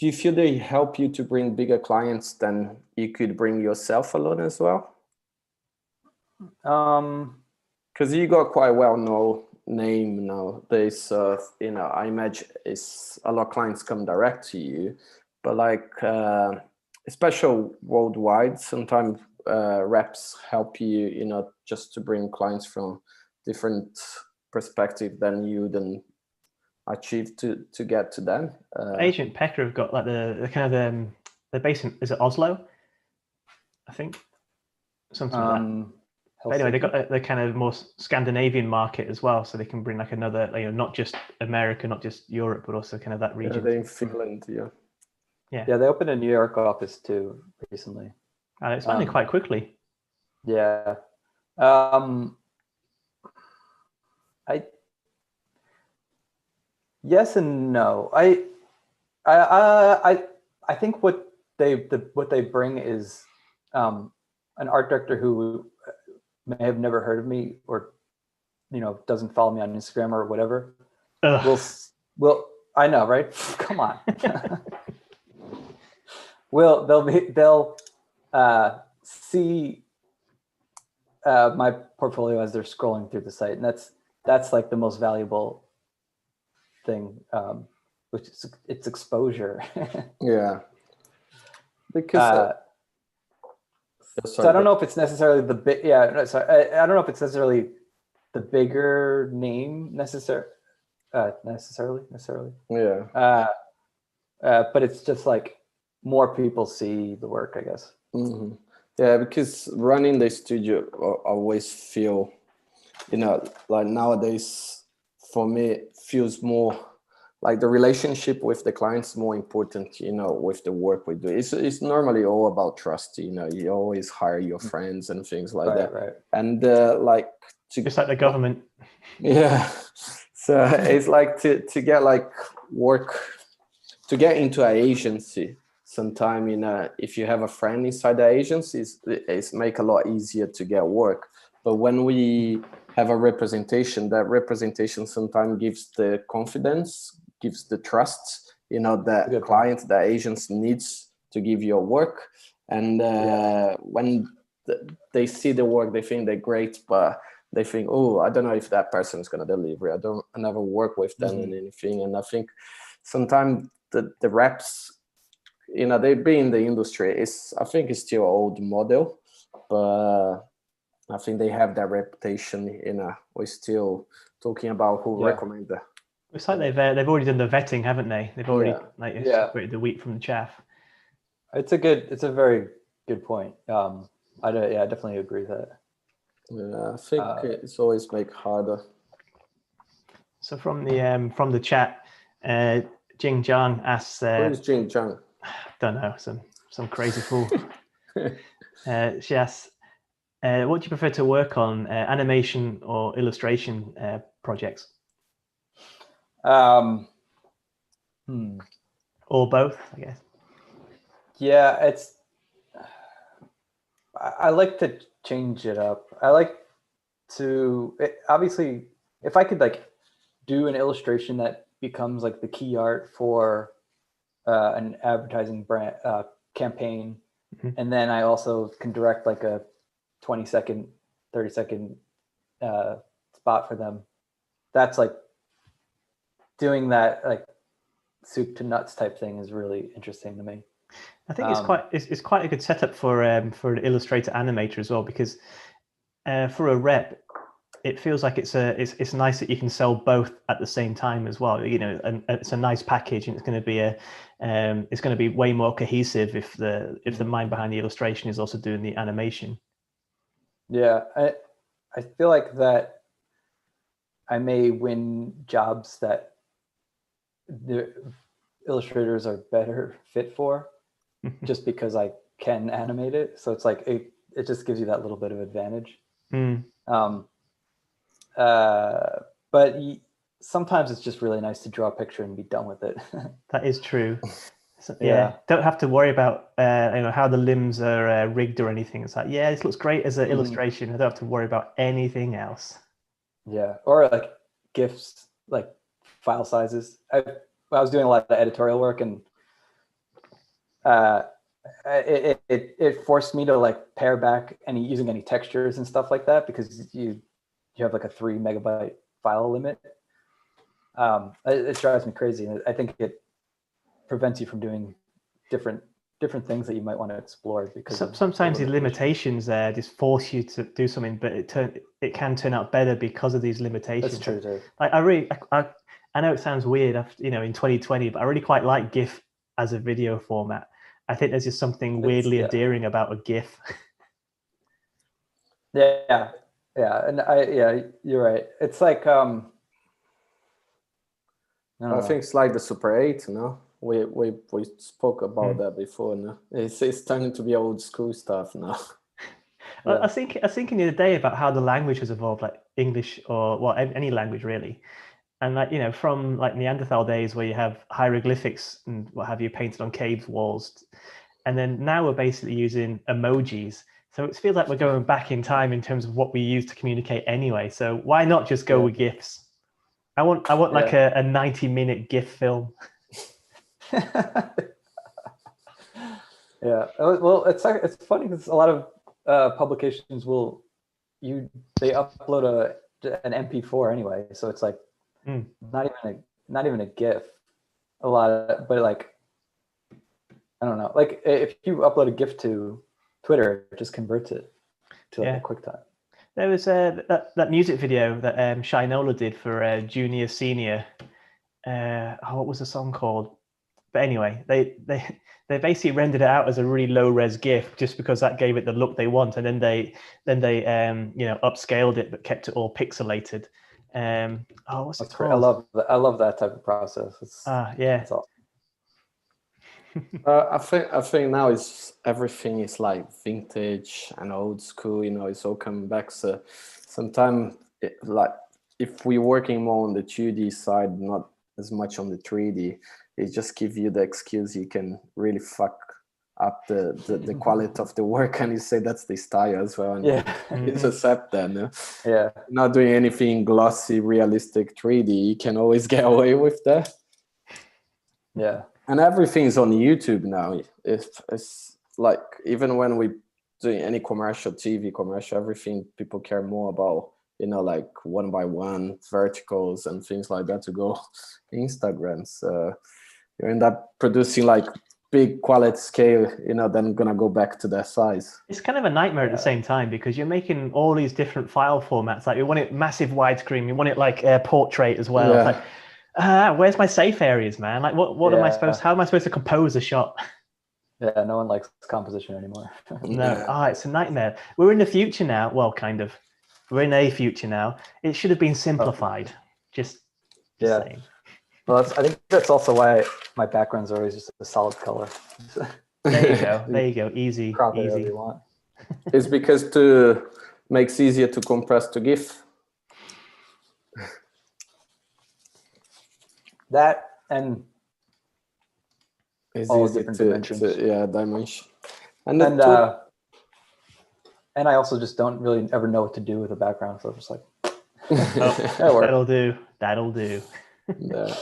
they help you to bring bigger clients than you could bring yourself alone as well? Because you got quite well-known name nowadays. I imagine it's a lot of clients come direct to you, but like, especially worldwide, sometimes reps help you, just to bring clients from different perspective than you then achieve to get to them. Agent Pecker have got like the kind of they're based in, is it Oslo? I think something like that. But anyway, they got the kind of more Scandinavian market as well, so they can bring like another, not just America, not just Europe, but also kind of that region. They're in Finland, yeah. Yeah, they opened a New York office too recently. And it's expanding quite quickly. Yeah. Yes and no. I think what they bring is an art director who may have never heard of me, or doesn't follow me on Instagram or whatever. Will I know, right? Come on. They'll see my portfolio as they're scrolling through the site, and that's like the most valuable thing, which is it's exposure. Yeah. Because so I don't know if it's necessarily the big. Yeah, no, sorry, I don't know if it's necessarily the bigger name necessarily. Yeah. But it's just like more people see the work, I guess. Mm-hmm. Yeah, because running the studio, I always feel, like nowadays, for me, it feels more like the relationship with the client's more important, with the work we do. It's normally all about trust, you always hire your friends and things like that. Right. And just like the government. Yeah. So it's like to get like work, to get into an agency sometime, if you have a friend inside the agency, it's make a lot easier to get work. But when we have a representation, that representation sometimes gives the confidence, gives the trust, that the client, the agents needs to give your work. And when they see the work, they think they're great, but they think, oh, I don't know if that person is going to deliver. I never work with them and anything. And I think sometimes the reps, they be in the industry. I think it's still an old model, but I think they have that reputation. We're still talking about who recommend that. It's like they've already done the vetting, haven't they? They've already separated the wheat from the chaff. It's a very good point. I definitely agree with that. Yeah, I think it's always make harder. So from the chat, Jing Zhang asks, who's Jing Zhang? Don't know, some crazy fool. She asks, what do you prefer to work on, animation or illustration projects? Or both, I guess. Yeah, I like to change it up. I like to, obviously, if I could like do an illustration that becomes like the key art for an advertising brand campaign, and then I also can direct like a 20-second, 30-second spot for them. That's like doing that like soup to nuts type thing is really interesting to me. I think it's quite a good setup for an illustrator animator as well, because for a rep, it feels like it's nice that you can sell both at the same time as well. And it's a nice package, and it's going to be way more cohesive if the mind behind the illustration is also doing the animation. Yeah, I feel like that I may win jobs that the illustrators are better fit for, just because I can animate it. So it's like it just gives you that little bit of advantage. But sometimes it's just really nice to draw a picture and be done with it. That is true. So, don't have to worry about how the limbs are rigged or anything. It's like, this looks great as an illustration. I don't have to worry about anything else. Yeah, or like GIFs, like file sizes. I was doing a lot of editorial work, and it forced me to like pare back using any textures and stuff like that, because you have like a 3 megabyte file limit. It drives me crazy. I think it prevents you from doing different things that you might want to explore, because sometimes the limitations there just force you to do something, but it can turn out better because of these limitations. That's true too. Like I know it sounds weird, in 2020, but I really quite like GIF as a video format. I think there's just something weirdly endearing about a GIF. Yeah, and you're right. It's like I think it's like the Super 8, no? We spoke about that before. No, it's turning to be old school stuff now. I was thinking the other day about how the language has evolved, like English or any language really, and like from like Neanderthal days where you have hieroglyphics and what have you painted on cave walls, and then now we're basically using emojis. So it feels like we're going back in time in terms of what we use to communicate anyway. So why not just go with GIFs? I want like a 90-minute GIF film. Yeah, well, it's funny because a lot of publications they upload an MP4 anyway, so it's like not even a GIF. A lot but like I don't know, like if you upload a GIF to Twitter, it just converts it to like a QuickTime. There was that music video that Shinola did for Junior Senior. What was the song called? But anyway, they basically rendered it out as a really low res GIF just because that gave it the look they want, and then they upscaled it but kept it all pixelated. What's it called? I love that type of process. It's awesome. I think now everything is like vintage and old school. It's all coming back. So sometimes, like if we're working more on the 2D side, not as much on the 3D, it just gives you the excuse you can really fuck up the quality of the work, and you say that's the style as well, and it's accept that. No? Yeah, not doing anything glossy, realistic 3D, you can always get away with that. Yeah. And everything's on YouTube now. It's like, even when we doing any TV commercial, everything people care more about, like 1x1 verticals and things like that to go Instagram. So you end up producing like big quality scale, then gonna go back to their size. It's kind of a nightmare at the same time, because you're making all these different file formats. Like you want it massive widescreen, you want it like portrait as well. Yeah. It's like, where's my safe areas, man? Like what am I how am I supposed to compose a shot? Yeah, no one likes composition anymore. No, it's a nightmare. We're in the future now. Well, kind of. We're in a future now. It should have been simplified. Just saying. Well, I think that's also why my backgrounds are always just a solid color. There you go. There you go. Easy. Crop it easy. you want. It's because to makes easier to compress to GIF. That and it's all easy different dimensions. Dimension. And I also just don't really ever know what to do with a background, so I'm just like, that'll do. That'll do. Yeah.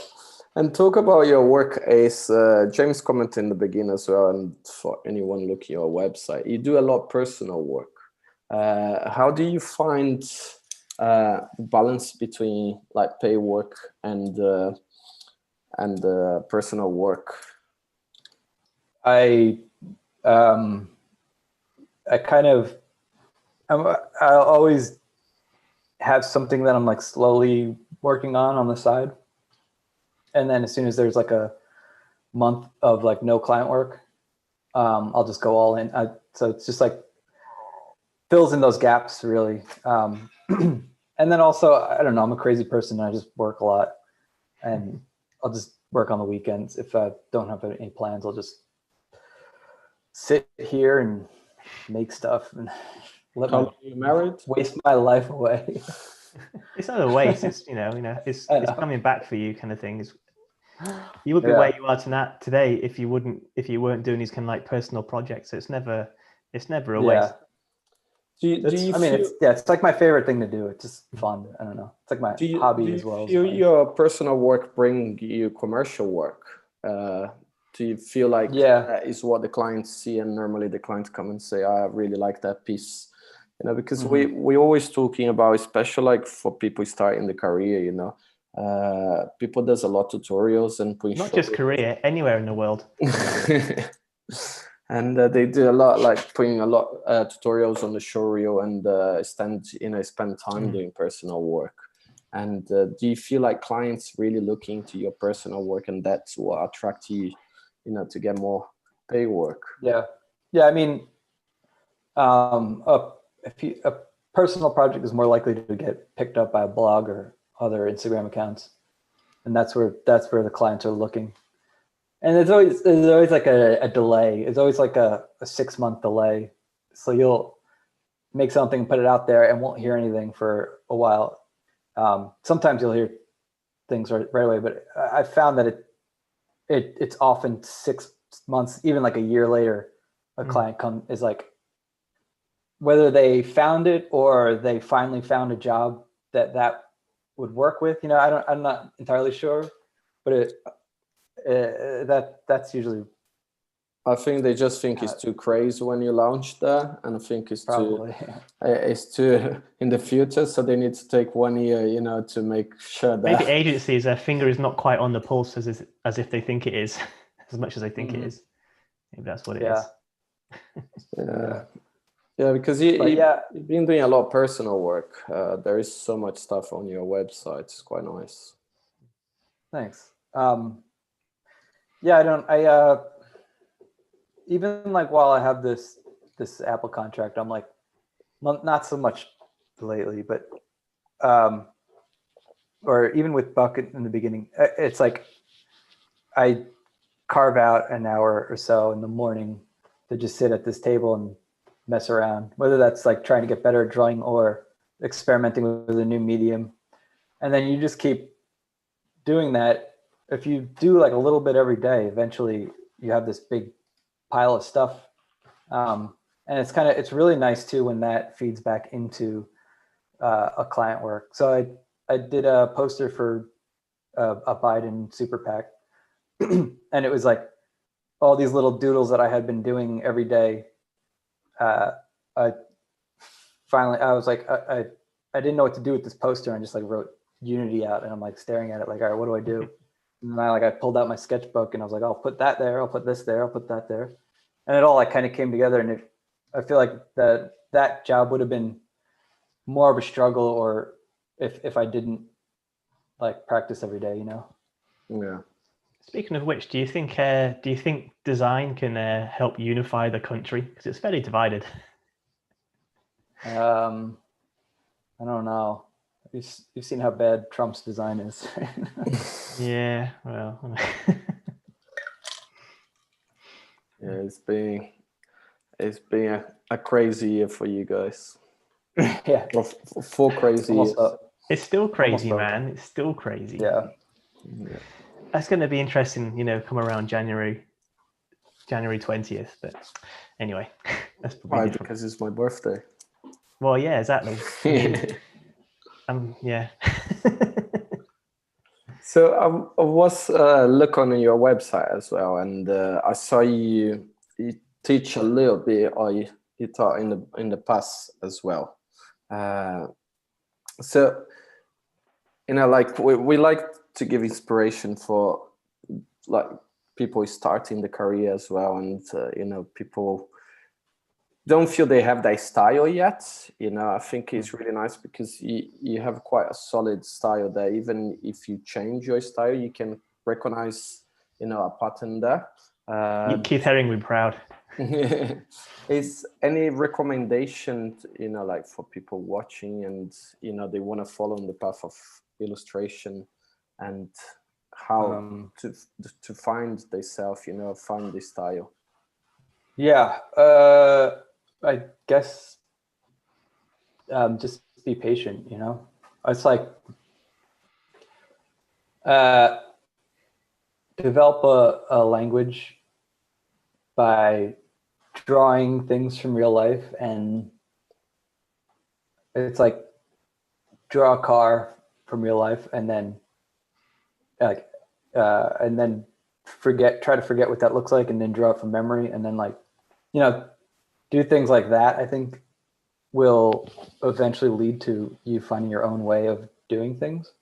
And talk about your work, Ace. James commented in the beginning as well, and for anyone looking at your website, you do a lot of personal work. How do you find the balance between like pay work and personal work? I always have something that I'm like slowly working on the side. And then as soon as there's like a month of like no client work, I'll just go all in. So it's just like fills in those gaps really. And then also, I don't know, I'm a crazy person and I just work a lot, and I'll just work on the weekends. If I don't have any plans, I'll just sit here and make stuff and waste my life away. It's not a waste. It's it's coming back for you, kind of thing. You would be where you are today if you weren't doing these kind of like personal projects. So it's never a waste. It's like my favorite thing to do. It's just fun. I don't know. It's like my hobby as well. Your personal work bring you commercial work? Do you feel like Yeah. that is what the clients see, and normally the clients come and say, I really like that piece, you know, because we always talking about, especially like for people starting the career, you know, people does a lot of tutorials and Not just Korea, anywhere in the world. and they do a lot, like putting a lot tutorials on the showreel and spend time doing personal work. And do you feel like clients really looking to your personal work, and that's what attracts you, you know, to get more pay work? Yeah. I mean, a personal project is more likely to get picked up by a blog or other Instagram accounts, and that's where the clients are looking. And there's always like a delay. It's always like a 6-month delay. So you'll make something and put it out there and won't hear anything for a while. Sometimes you'll hear things right away, but I found that it's often 6 months, even like a year later, a client is like, whether they found it or they finally found a job that would work with, you know, I'm not entirely sure, but that's usually. I think they just think it's too crazy when you launch that, and I think it's probably too in the future. So they need to take 1 year, you know, to make sure that maybe agencies, their finger is not quite on the pulse as if they think it is, as much as they think it is. Maybe that's what it is. Yeah, because you've been doing a lot of personal work. There is so much stuff on your website. It's quite nice. Thanks. Even like while I have this Apple contract, I'm like, not so much lately, but or even with Bucket in the beginning, it's like I carve out an hour or so in the morning to just sit at this table and mess around, whether that's like trying to get better at drawing or experimenting with a new medium. And then you just keep doing that. If you do like a little bit every day, eventually you have this big pile of stuff. And it's really nice too when that feeds back into a client work. So I did a poster for a Biden super PAC, and it was like all these little doodles that I had been doing every day. I was like, I didn't know what to do with this poster, and just like wrote Unity out, and I'm like staring at it like, all right, what do I do? And then I pulled out my sketchbook and I was like, I'll put that there, I'll put this there, I'll put that there. And it all like kind of came together. And I feel like that job would have been more of a struggle, or if I didn't like practice every day, you know? Yeah. Speaking of which, do you think design can help unify the country? Because it's fairly divided. I don't know. You've seen how bad Trump's design is. Yeah, well. Yeah, it's been a crazy year for you guys. Yeah. Well, 4 crazy years. It's still crazy, man. It's still crazy. Yeah. That's going to be interesting, you know, come around January 20th. But anyway, that's probably Why? different. Because it's my birthday. Well, yeah, exactly. I mean, yeah. So I was looking on your website as well, and I saw you teach a little bit, or you taught in the past as well. So, you know, like we like to give inspiration for like people starting the career as well, and you know, people don't feel they have their style yet. You know, I think it's really nice because you have quite a solid style there. Even if you change your style, you can recognize, you know, a pattern there. Keith Haring would be proud. Is any recommendation, you know, like for people watching and, you know, they want to follow in the path of illustration and how to find themselves, you know, find the style? Yeah. I guess just be patient, you know. It's like develop a language by drawing things from real life, and it's like draw a car from real life, and then try to forget what that looks like, and then draw it from memory, and then like, do things like that, I think will eventually lead to you finding your own way of doing things.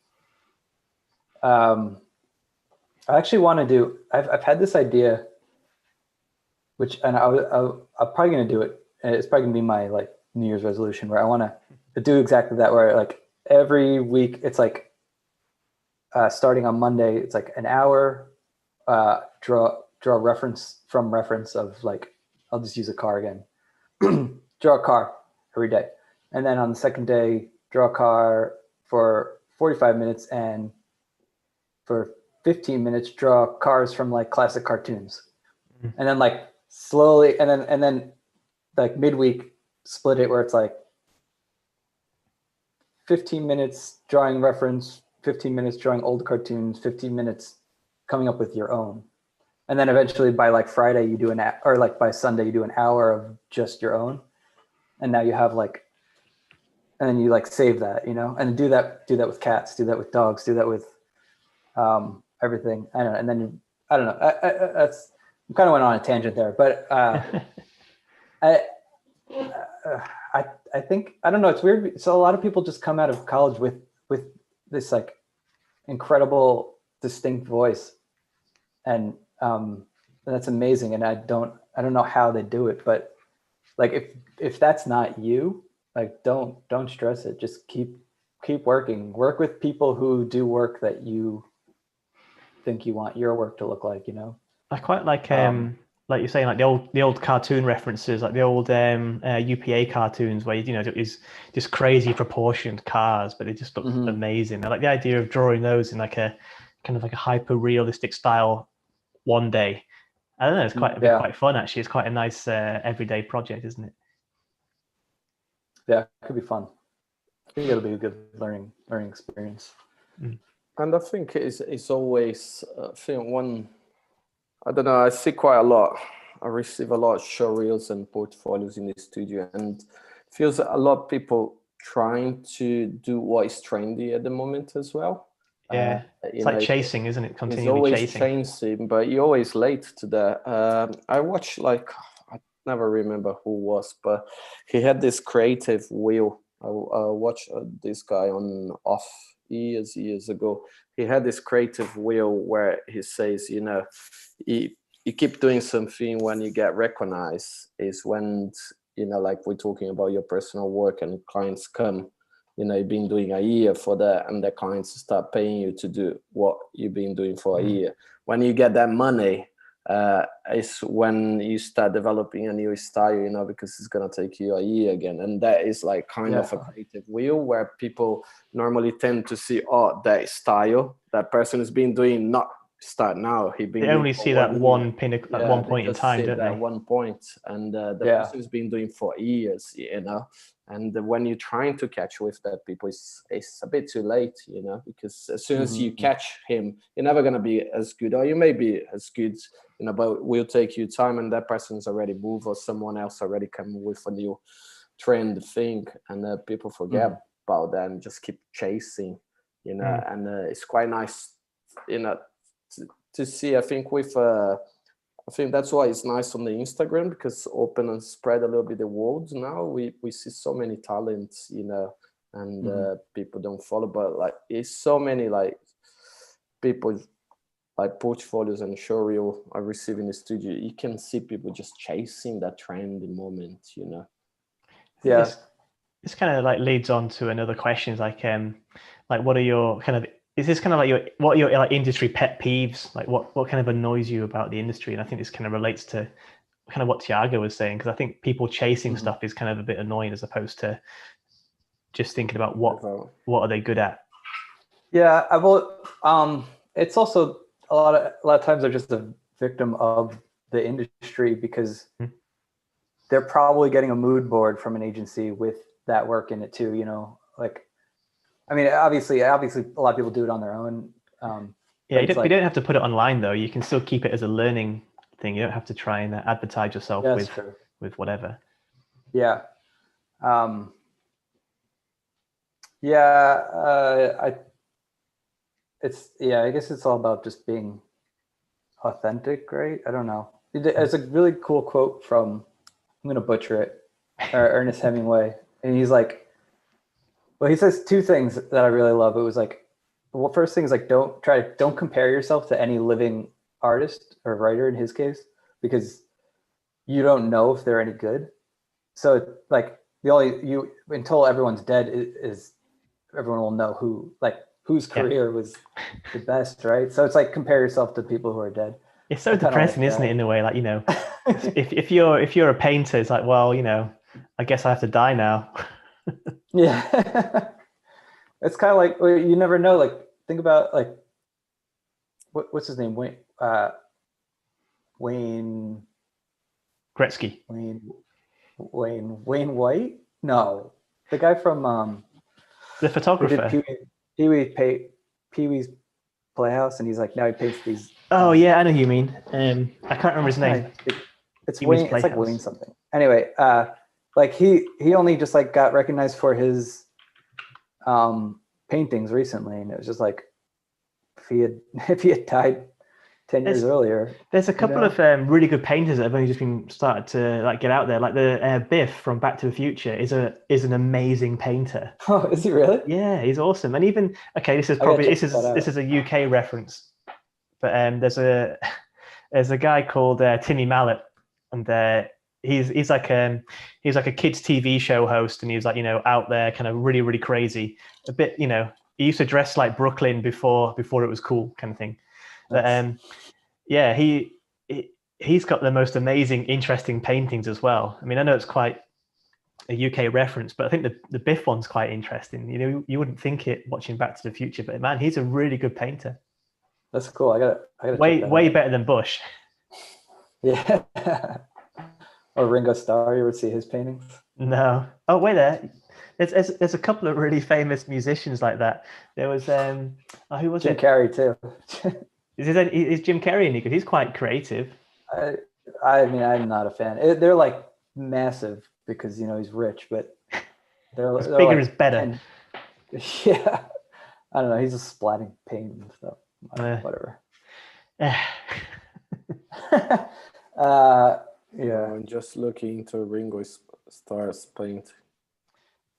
I actually want to do, I've had this idea, which, and I'm probably going to do it. And it's probably gonna be my like New Year's resolution, where I want to do exactly that, where like every week it's like, starting on Monday, it's like an hour, draw reference of like, I'll just use a car again, draw a car every day. And then on the second day, draw a car for 45 minutes, and for 15 minutes, draw cars from like classic cartoons. Mm-hmm. And then like slowly, and then like midweek, split it where it's like 15 minutes drawing reference, 15 minutes drawing old cartoons, 15 minutes coming up with your own. And then eventually by like Friday you do or like by Sunday you do an hour of just your own. And now you have like, and then you like save that, and do that with cats, do that with dogs, do that with everything. I don't know. And then I don't know. I kind of went on a tangent there, but I think, I don't know. It's weird. So a lot of people just come out of college with this like incredible, distinct voice, and that's amazing. And I don't know how they do it, but like if that's not you, like don't stress it. Just keep working. Work with people who do work that you think you want your work to look like. I quite like you're saying, like the old cartoon references, like the old UPA cartoons where it's just crazy proportioned cars, but they just look amazing. I like the idea of drawing those in like a kind of like a hyper realistic style one day. I don't know, it's quite fun actually. It's quite a nice everyday project, isn't it? Yeah, it could be fun. I think it'll be a good learning experience. And I think it's always one. I don't know. I see quite a lot. I receive a lot of show reels and portfolios in the studio, and feels a lot of people trying to do what is trendy at the moment as well. Yeah, it's like chasing, isn't it? Continually it's always chasing, but you're always late to that. I watched I never remember who was, but he had this creative wheel. I watched this guy on Off years ago. He had this creative wheel where he says, you keep doing something when you get recognized is when, like we're talking about your personal work and clients come, you've been doing a year for that, and the clients start paying you to do what you've been doing for a year. When you get that money, is when you start developing a new style, because it's going to take you a year again. And that is like kind of a creative wheel where people normally tend to see, that style that person has been doing, not start now. They only see that one pinnacle at one point in time, don't they? At one point, and the person's been doing for years, And when you're trying to catch with that people, it's a bit too late, because as soon as you catch him, you're never going to be as good, or you may be as good, but will take you time, and that person's already moved, or someone else already come with a new trend thing, and people forget about that and just keep chasing, and it's quite nice, to see. I think I think that's why it's nice on the Instagram, because open and spread a little bit the world. Now we see so many talents, and people don't follow, but like it's so many like people like portfolios and showreel I receive in the studio. You can see people just chasing that trendy moment, Yeah. This kind of like leads on to another question, like what are your kind of, is this kind of like what are your like industry pet peeves? Like what kind of annoys you about the industry? And I think this kind of relates to kind of what Tiago was saying, because I think people chasing stuff is kind of a bit annoying, as opposed to just thinking about what are they good at. Yeah, it's also a lot of times they're just a victim of the industry, because they're probably getting a mood board from an agency with that work in it too. Like, I mean, obviously, a lot of people do it on their own. You don't have to put it online though. You can still keep it as a learning thing. You don't have to try and advertise yourself with whatever. Yeah. I guess it's all about just being authentic, right? I don't know. It's a really cool quote from, I'm going to butcher it, Ernest Hemingway. And he's like, well, he says two things that I really love. It was like, well, first thing is like, don't compare yourself to any living artist or writer in his case, because you don't know if they're any good. So like until everyone's dead is everyone will know whose career was the best, right? So it's like compare yourself to people who are dead. It's so depressing, isn't it? In a way, like, you know, if you're a painter, it's like, well, you know, I guess I have to die now. Yeah. It's kind of like, you never know. Like, think about like, what's his name? Wayne Gretzky. Wayne White? No, the guy from The photographer. Pee Wee's Playhouse, and he's like, now he paints these. Oh yeah, I know who you mean. I can't remember his name. It's Wayne. It's like Wayne something. Anyway, like he only just like got recognized for his paintings recently, and it was just like if he had died 10 years earlier. There's a couple of really good painters that have only just been started to like get out there. Like the Biff from Back to the Future is an amazing painter. Oh, is he really? Yeah, he's awesome. And even this is a UK reference, but there's a guy called Timmy Mallet, and he's like a kids TV show host, and he's like, you know, out there kind of really, really crazy, a bit, you know, he used to dress like Brooklyn before it was cool kind of thing. But yeah, he's got the most amazing, interesting paintings as well. I mean, I know it's quite a UK reference, but I think the Biff one's quite interesting. You know, you wouldn't think it watching Back to the Future, but man, he's a really good painter. That's cool. I gotta way better than Bush. Yeah. Or Ringo Starr. You ever see his paintings? No. Oh, wait there. There's a couple of really famous musicians like that. There was who was Jim Carrey too. Is Jim Carrey any good? He's quite creative. I mean, I'm not a fan. They're like massive because, you know, he's rich, but they're bigger like is better. Yeah, I don't know. He's just splatting paint and stuff. Whatever. Yeah. I'm just looking into Ringo Starr's paint.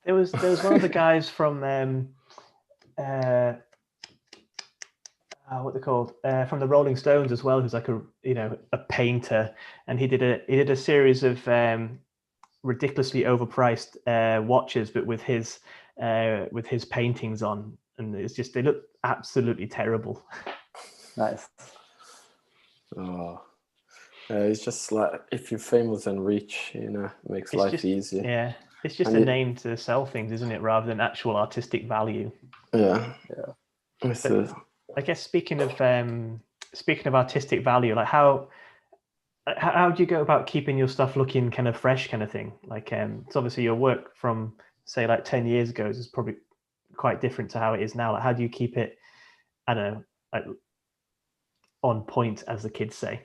There was one of the guys from what they're called from the Rolling Stones as well, who's like a painter, and he did a series of ridiculously overpriced watches, but with his paintings on, and it's just, they look absolutely terrible. Nice. Oh, it's just like, if you're famous and rich, you know, it makes life easier. Yeah, it's just a name to sell things, isn't it, rather than actual artistic value. Yeah. I guess speaking of artistic value, like how do you go about keeping your stuff looking kind of fresh, kind of thing? Like, it's obviously your work from, say, like 10 years ago is probably quite different to how it is now. Like, how do you keep it, I don't know, like on point, as the kids say?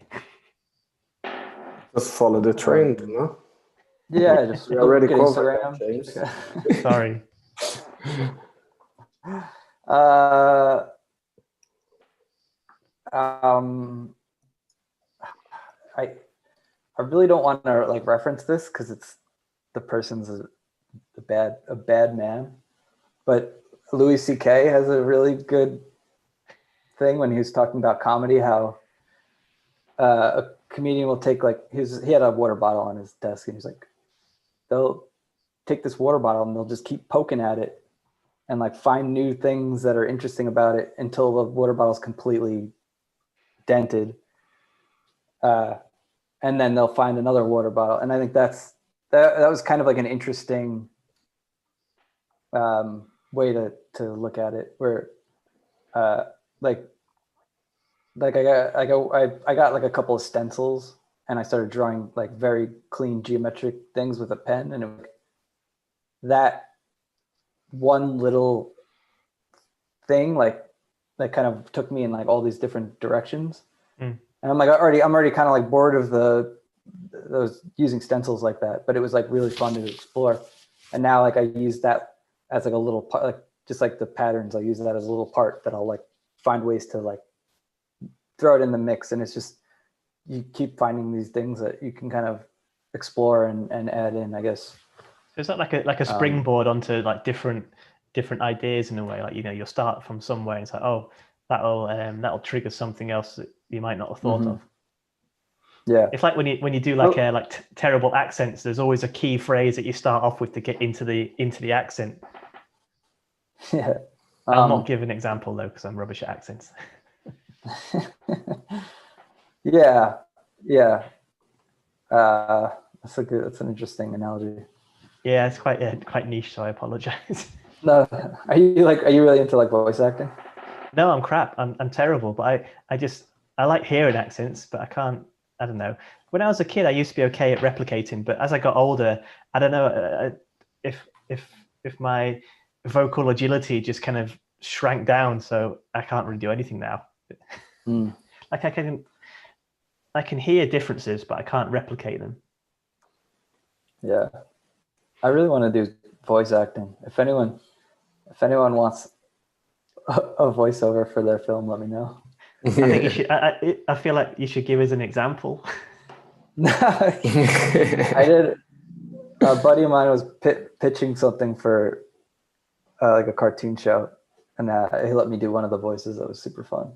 Just follow the trend, no? Yeah, just we already covered Instagram. James. Sorry. I really don't want to like reference this because it's the person's a bad man, but Louis C.K. has a really good thing when he was talking about comedy, how a comedian will take like he had a water bottle on his desk, and he's like, they'll take this water bottle and they'll just keep poking at it and like find new things that are interesting about it until the water bottle is completely dented. And then they'll find another water bottle. And I think that was kind of like an interesting way to look at it, where I got like a couple of stencils, and I started drawing like very clean geometric things with a pen, and that one little thing like that kind of took me in like all these different directions. And I'm already kind of like bored of those using stencils like that, but it was like really fun to explore. And now like I use that as like a little part, like just like the patterns, I use that as a little part that I'll like find ways to like throw it in the mix, and it's just you keep finding these things that you can kind of explore and add in, I guess. So it's not like a springboard onto like different ideas in a way. Like, you know, you'll start from somewhere and it's like, oh, that'll trigger something else that you might not have thought of. Yeah, it's like when you do like terrible accents. There's always a key phrase that you start off with to get into the accent. Yeah. I'll not give an example though, because I'm rubbish at accents. Yeah. That's an interesting analogy. Yeah, it's quite niche, so I apologize. No, are you really into like voice acting? No, I'm crap. I'm terrible, but I like hearing accents, but I don't know. When I was a kid, I used to be okay at replicating, but as I got older, I don't know if my vocal agility just kind of shrank down, so I can't really do anything now. Like I can hear differences, but I can't replicate them. Yeah, I really want to do voice acting. If anyone wants a voiceover for their film, let me know. I think you should. I feel like you should give us an example. I did. A buddy of mine was pitching something for like a cartoon show, and he let me do one of the voices. That was super fun.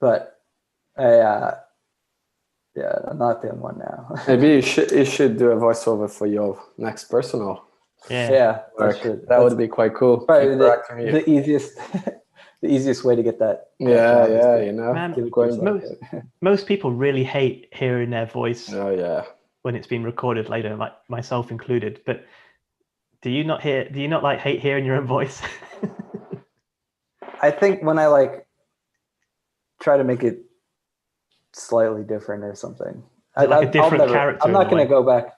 But I'm not doing one now. Maybe you should do a voiceover for your next personal. Yeah, that would be quite cool. Probably the easiest way to get that. Yeah, you know. Man, most people really hate hearing their voice. Oh yeah. When it's been recorded later, like myself included. But do you not like hate hearing your own voice? I think when I like try to make it slightly different or something, like a different character. I'm not going to go back.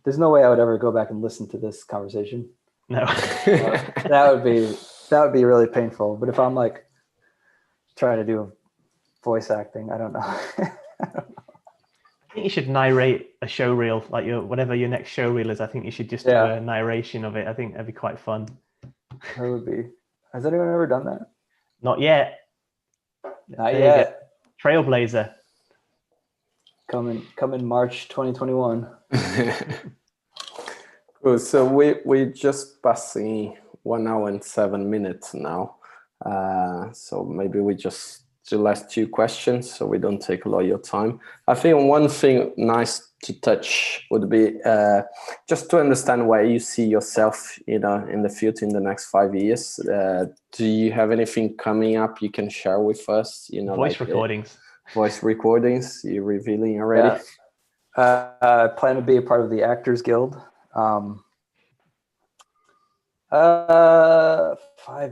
There's no way I would ever go back and listen to this conversation. No. That would be really painful. But if I'm like trying to do voice acting, I don't know. I think you should narrate a show reel, like whatever your next show reel is. I think you should just do a narration of it. I think that'd be quite fun. That would be. Has anyone ever done that? Not yet. Not yet. Trailblazer. Coming March 2021. Cool. So we just passing 1 hour and 7 minutes now. So maybe we just do last 2 questions so we don't take a lot of your time. I think one thing nice to touch would be just to understand where you see yourself, you know, in the future in the next 5 years. Do you have anything coming up you can share with us? You know, voice recordings. Voice recordings. You're revealing already. Yeah. I plan to be a part of the Actors Guild. 5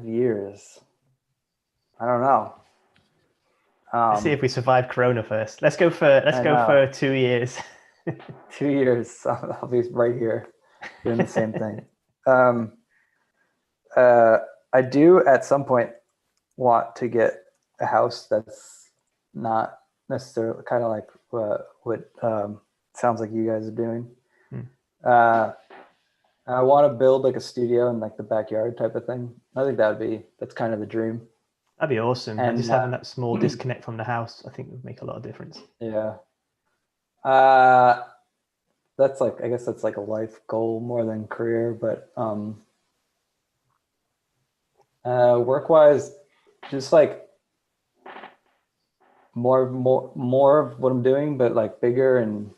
years. I don't know. Let's see if we survive Corona first. Let's go for 2 years. 2 years. I'll be right here doing the same thing. I do at some point want to get a house that's not necessarily kind of like what sounds like you guys are doing. I want to build like a studio in like the backyard type of thing. I think that's kind of the dream. That'd be awesome. And just having that small disconnect from the house, I think would make a lot of difference. Yeah. That's like, I guess that's like a life goal more than career, but work-wise, just like more of what I'm doing, but like bigger and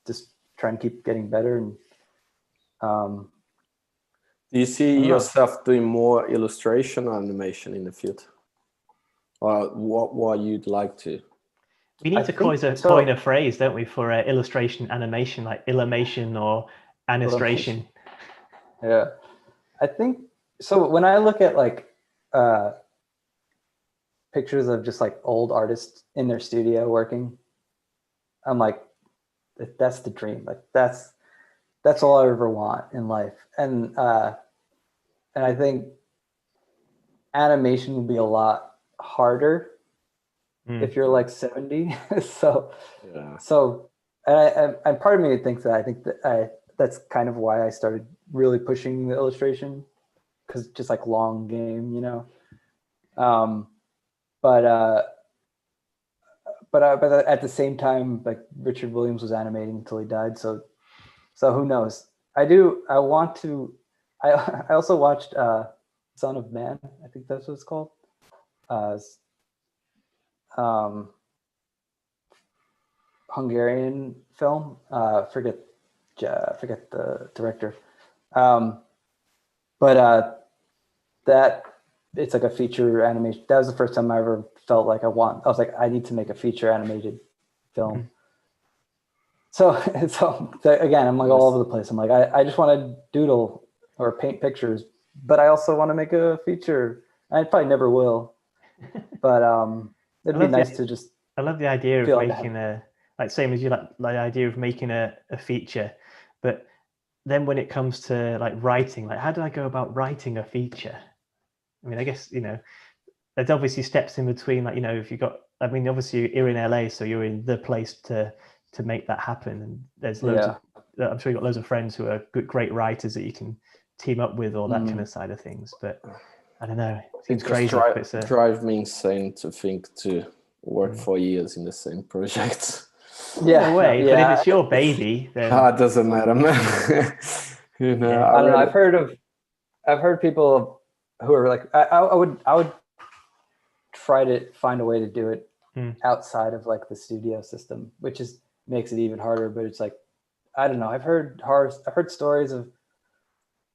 just trying to keep getting better. And do you see yourself doing more illustration or animation in the future? Or what you'd like to? We need to coin a phrase, don't we, for illustration animation, like illumation or anistration. Yeah, I think so. When I look at like pictures of just like old artists in their studio working, I'm like, that's the dream. Like that's all I ever want in life. And I think animation will be a lot harder if you're like 70. So and part of me thinks that. I think that that's kind of why I started really pushing the illustration, because just like long game, you know. But but at the same time, like Richard Williams was animating until he died. So who knows? I want to. I also watched Son of Man. I think that's what it's called. Hungarian film. Forget the director. But that it's like a feature animation. That was the first time I ever felt like I was like, I need to make a feature animated film. So again, I'm like all over the place. I'm like, I just want to doodle or paint pictures, but I also want to make a feature. I probably never will, but it'd be nice to just. I love the idea of feel like making like same as you, like the idea of making a feature, but then when it comes to like writing, like how do I go about writing a feature? I mean, I guess, you know, there's obviously steps in between, like, you know, if you got, I mean, obviously you're in LA, so you're in the place to make that happen. And there's loads of, I'm sure you've got loads of friends who are great writers that you can team up with, or that kind of side of things. But I don't know, it seems crazy. Drive me insane to think to work for years in the same project. Yeah, way. But if it's your baby, then it doesn't matter, man. You know, yeah. I don't know. I've heard people who are like, I would try to find a way to do it outside of like the studio system, which makes it even harder. But it's like, I don't know. I've heard stories of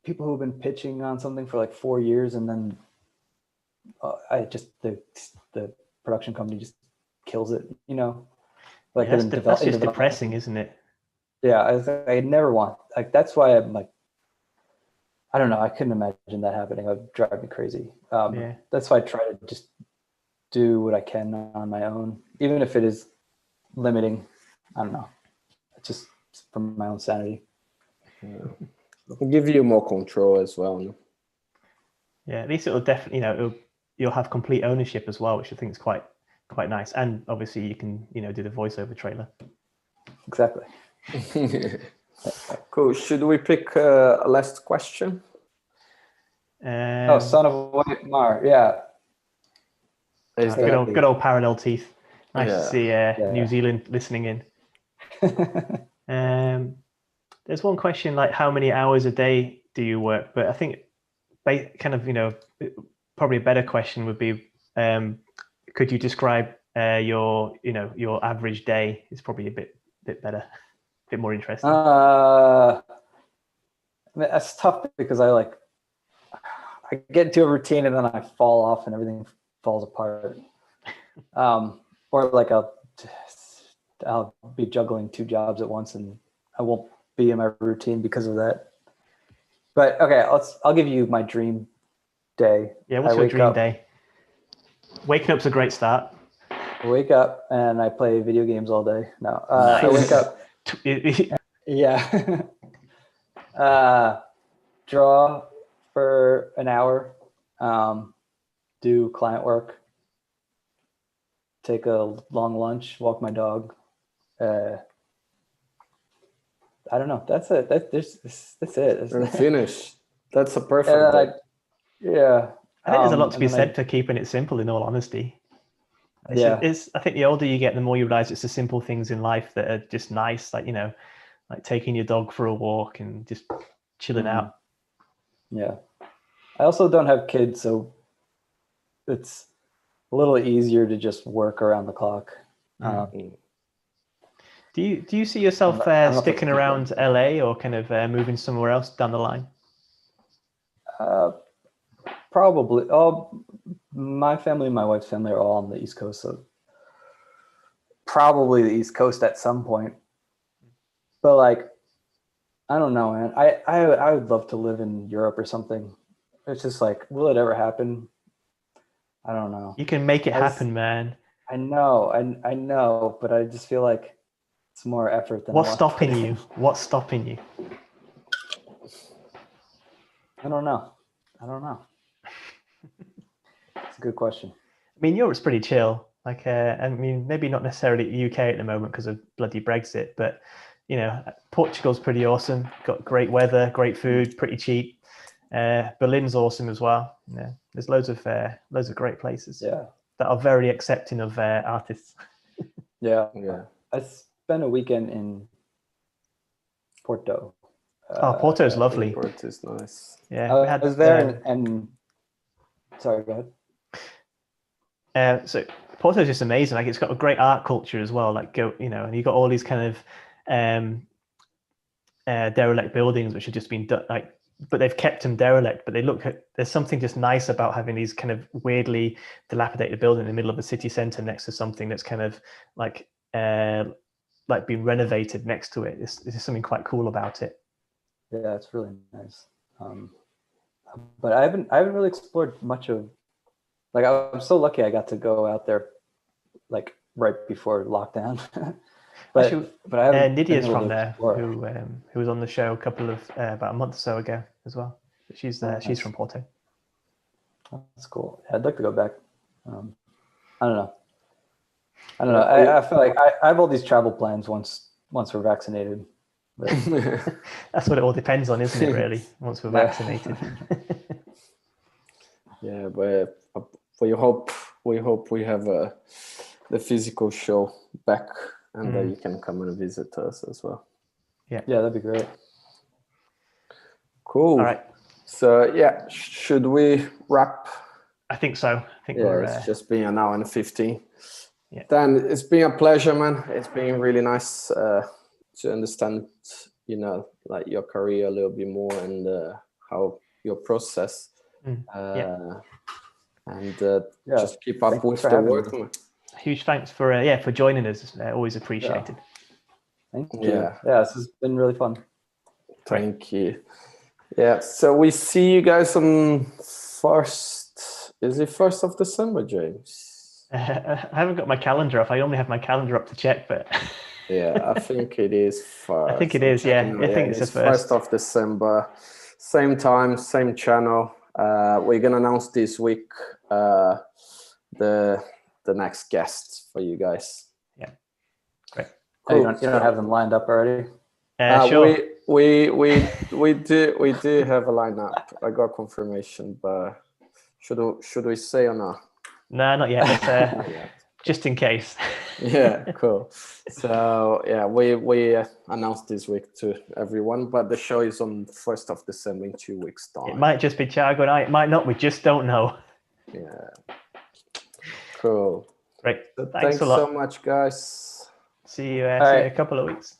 people who've been pitching on something for like 4 years, and then the production company just kills it. You know, like that's just depressing, isn't it? Yeah, I never want, like, that's why I'm like, I don't know. I couldn't imagine that happening. It would drive me crazy. That's why I try to just do what I can on my own, even if it is limiting. I don't know. It's just from my own sanity. It'll give you more control as well. No? Yeah, at least it'll definitely, you know, you'll have complete ownership as well, which I think is quite nice. And obviously you can, you know, do the voiceover trailer. Exactly. Cool. Should we pick a last question? Son of White Mar. Yeah. Good old parallel teeth. Nice to see New Zealand listening in. There's one question, like, how many hours a day do you work? But I think kind of, you know, probably a better question would be, could you describe your average day? Is probably a bit better, a bit more interesting. I mean, that's tough because I get into a routine and then I fall off and everything falls apart. Or like I'll be juggling 2 jobs at once and I won't be in my routine because of that. But okay, I'll give you my dream day. Yeah, what's your dream day? Waking up's a great start. I wake up and I play video games all day. No, nice. I wake up. Yeah. Draw for an hour. Do client work. Take a long lunch. Walk my dog. I don't know. That's it. That's it. Finish. That's a perfect. Yeah. I think there's a lot to be said for keeping it simple, in all honesty. I think the older you get, the more you realize it's the simple things in life that are just nice. Like, you know, like taking your dog for a walk and just chilling out. Yeah. I also don't have kids, so it's a little easier to just work around the clock. Do you see yourself sticking around LA or kind of moving somewhere else down the line? Probably. My family and my wife's family are all on the East Coast, so probably the East Coast at some point. But like, I don't know, man. I would love to live in Europe or something. It's just like, will it ever happen? I don't know. You can make it happen, man. I know, I know, but I just feel like it's more effort than What's stopping you? What's stopping you? I don't know. It's a good question. I mean, Europe's pretty chill. Like, I mean, maybe not necessarily the UK at the moment because of bloody Brexit, but you know, Portugal's pretty awesome. Got great weather, great food, pretty cheap. Berlin's awesome as well. Yeah, there's loads of great places. Yeah, that are very accepting of artists. Yeah. Yeah. I spent a weekend in Porto. Oh, Porto's lovely. Port is nice. Yeah, we I had, was there and sorry, go ahead. so Porto's just amazing. Like, it's got a great art culture as well. Like, and you got all these kind of derelict buildings which have just been done, but they've kept them derelict. But there's something just nice about having these kind of weirdly dilapidated building in the middle of a city center next to something that's kind of like been renovated next to it. There's something quite cool about it. Yeah, it's really nice. But I haven't really explored much of. Like, I'm so lucky I got to go out there, like right before lockdown. but Actually, I haven't. Nydia's from there, who was on the show about a month or so ago as well. She's she's from Porto. That's cool. Yeah, I'd like to go back. I don't know. I feel like I have all these travel plans once we're vaccinated. That's what it all depends on, isn't it? Really, once we're vaccinated. Yeah, but we hope we have the physical show back, and that you can come and visit us as well. Yeah, that'd be great. Cool. All right. So yeah, should we wrap? I think so. I think it's just been an hour and 15. Yeah. Dan, it's been a pleasure, man. It's been really nice to understand, like your career a little bit more and how your process. And just keep up with the work, man. Huge thanks for joining us. Always appreciated. Thank you. Yeah, this has been really fun. Thank you. Yeah, so we see you guys on 1st. Is it 1st of December, James? I haven't got my calendar up. I only have my calendar up to check, but yeah, I think it is 1st. I think it is. Yeah, I think it's the 1st of December. Same time, same channel. We're gonna announce this week the next guests for you guys. Yeah, great. Cool. You don't have them lined up already? Sure. We do have a lineup. I got confirmation, but should we say or not? No, not yet. Just in case. Yeah, cool. So yeah, we announced this week to everyone, but the show is on 1st of December in 2 weeks' time. It might just be Thiago and I. It might not. We just don't know. Yeah. Cool. Great. So Thanks a lot. so much, guys. See you in a couple of weeks.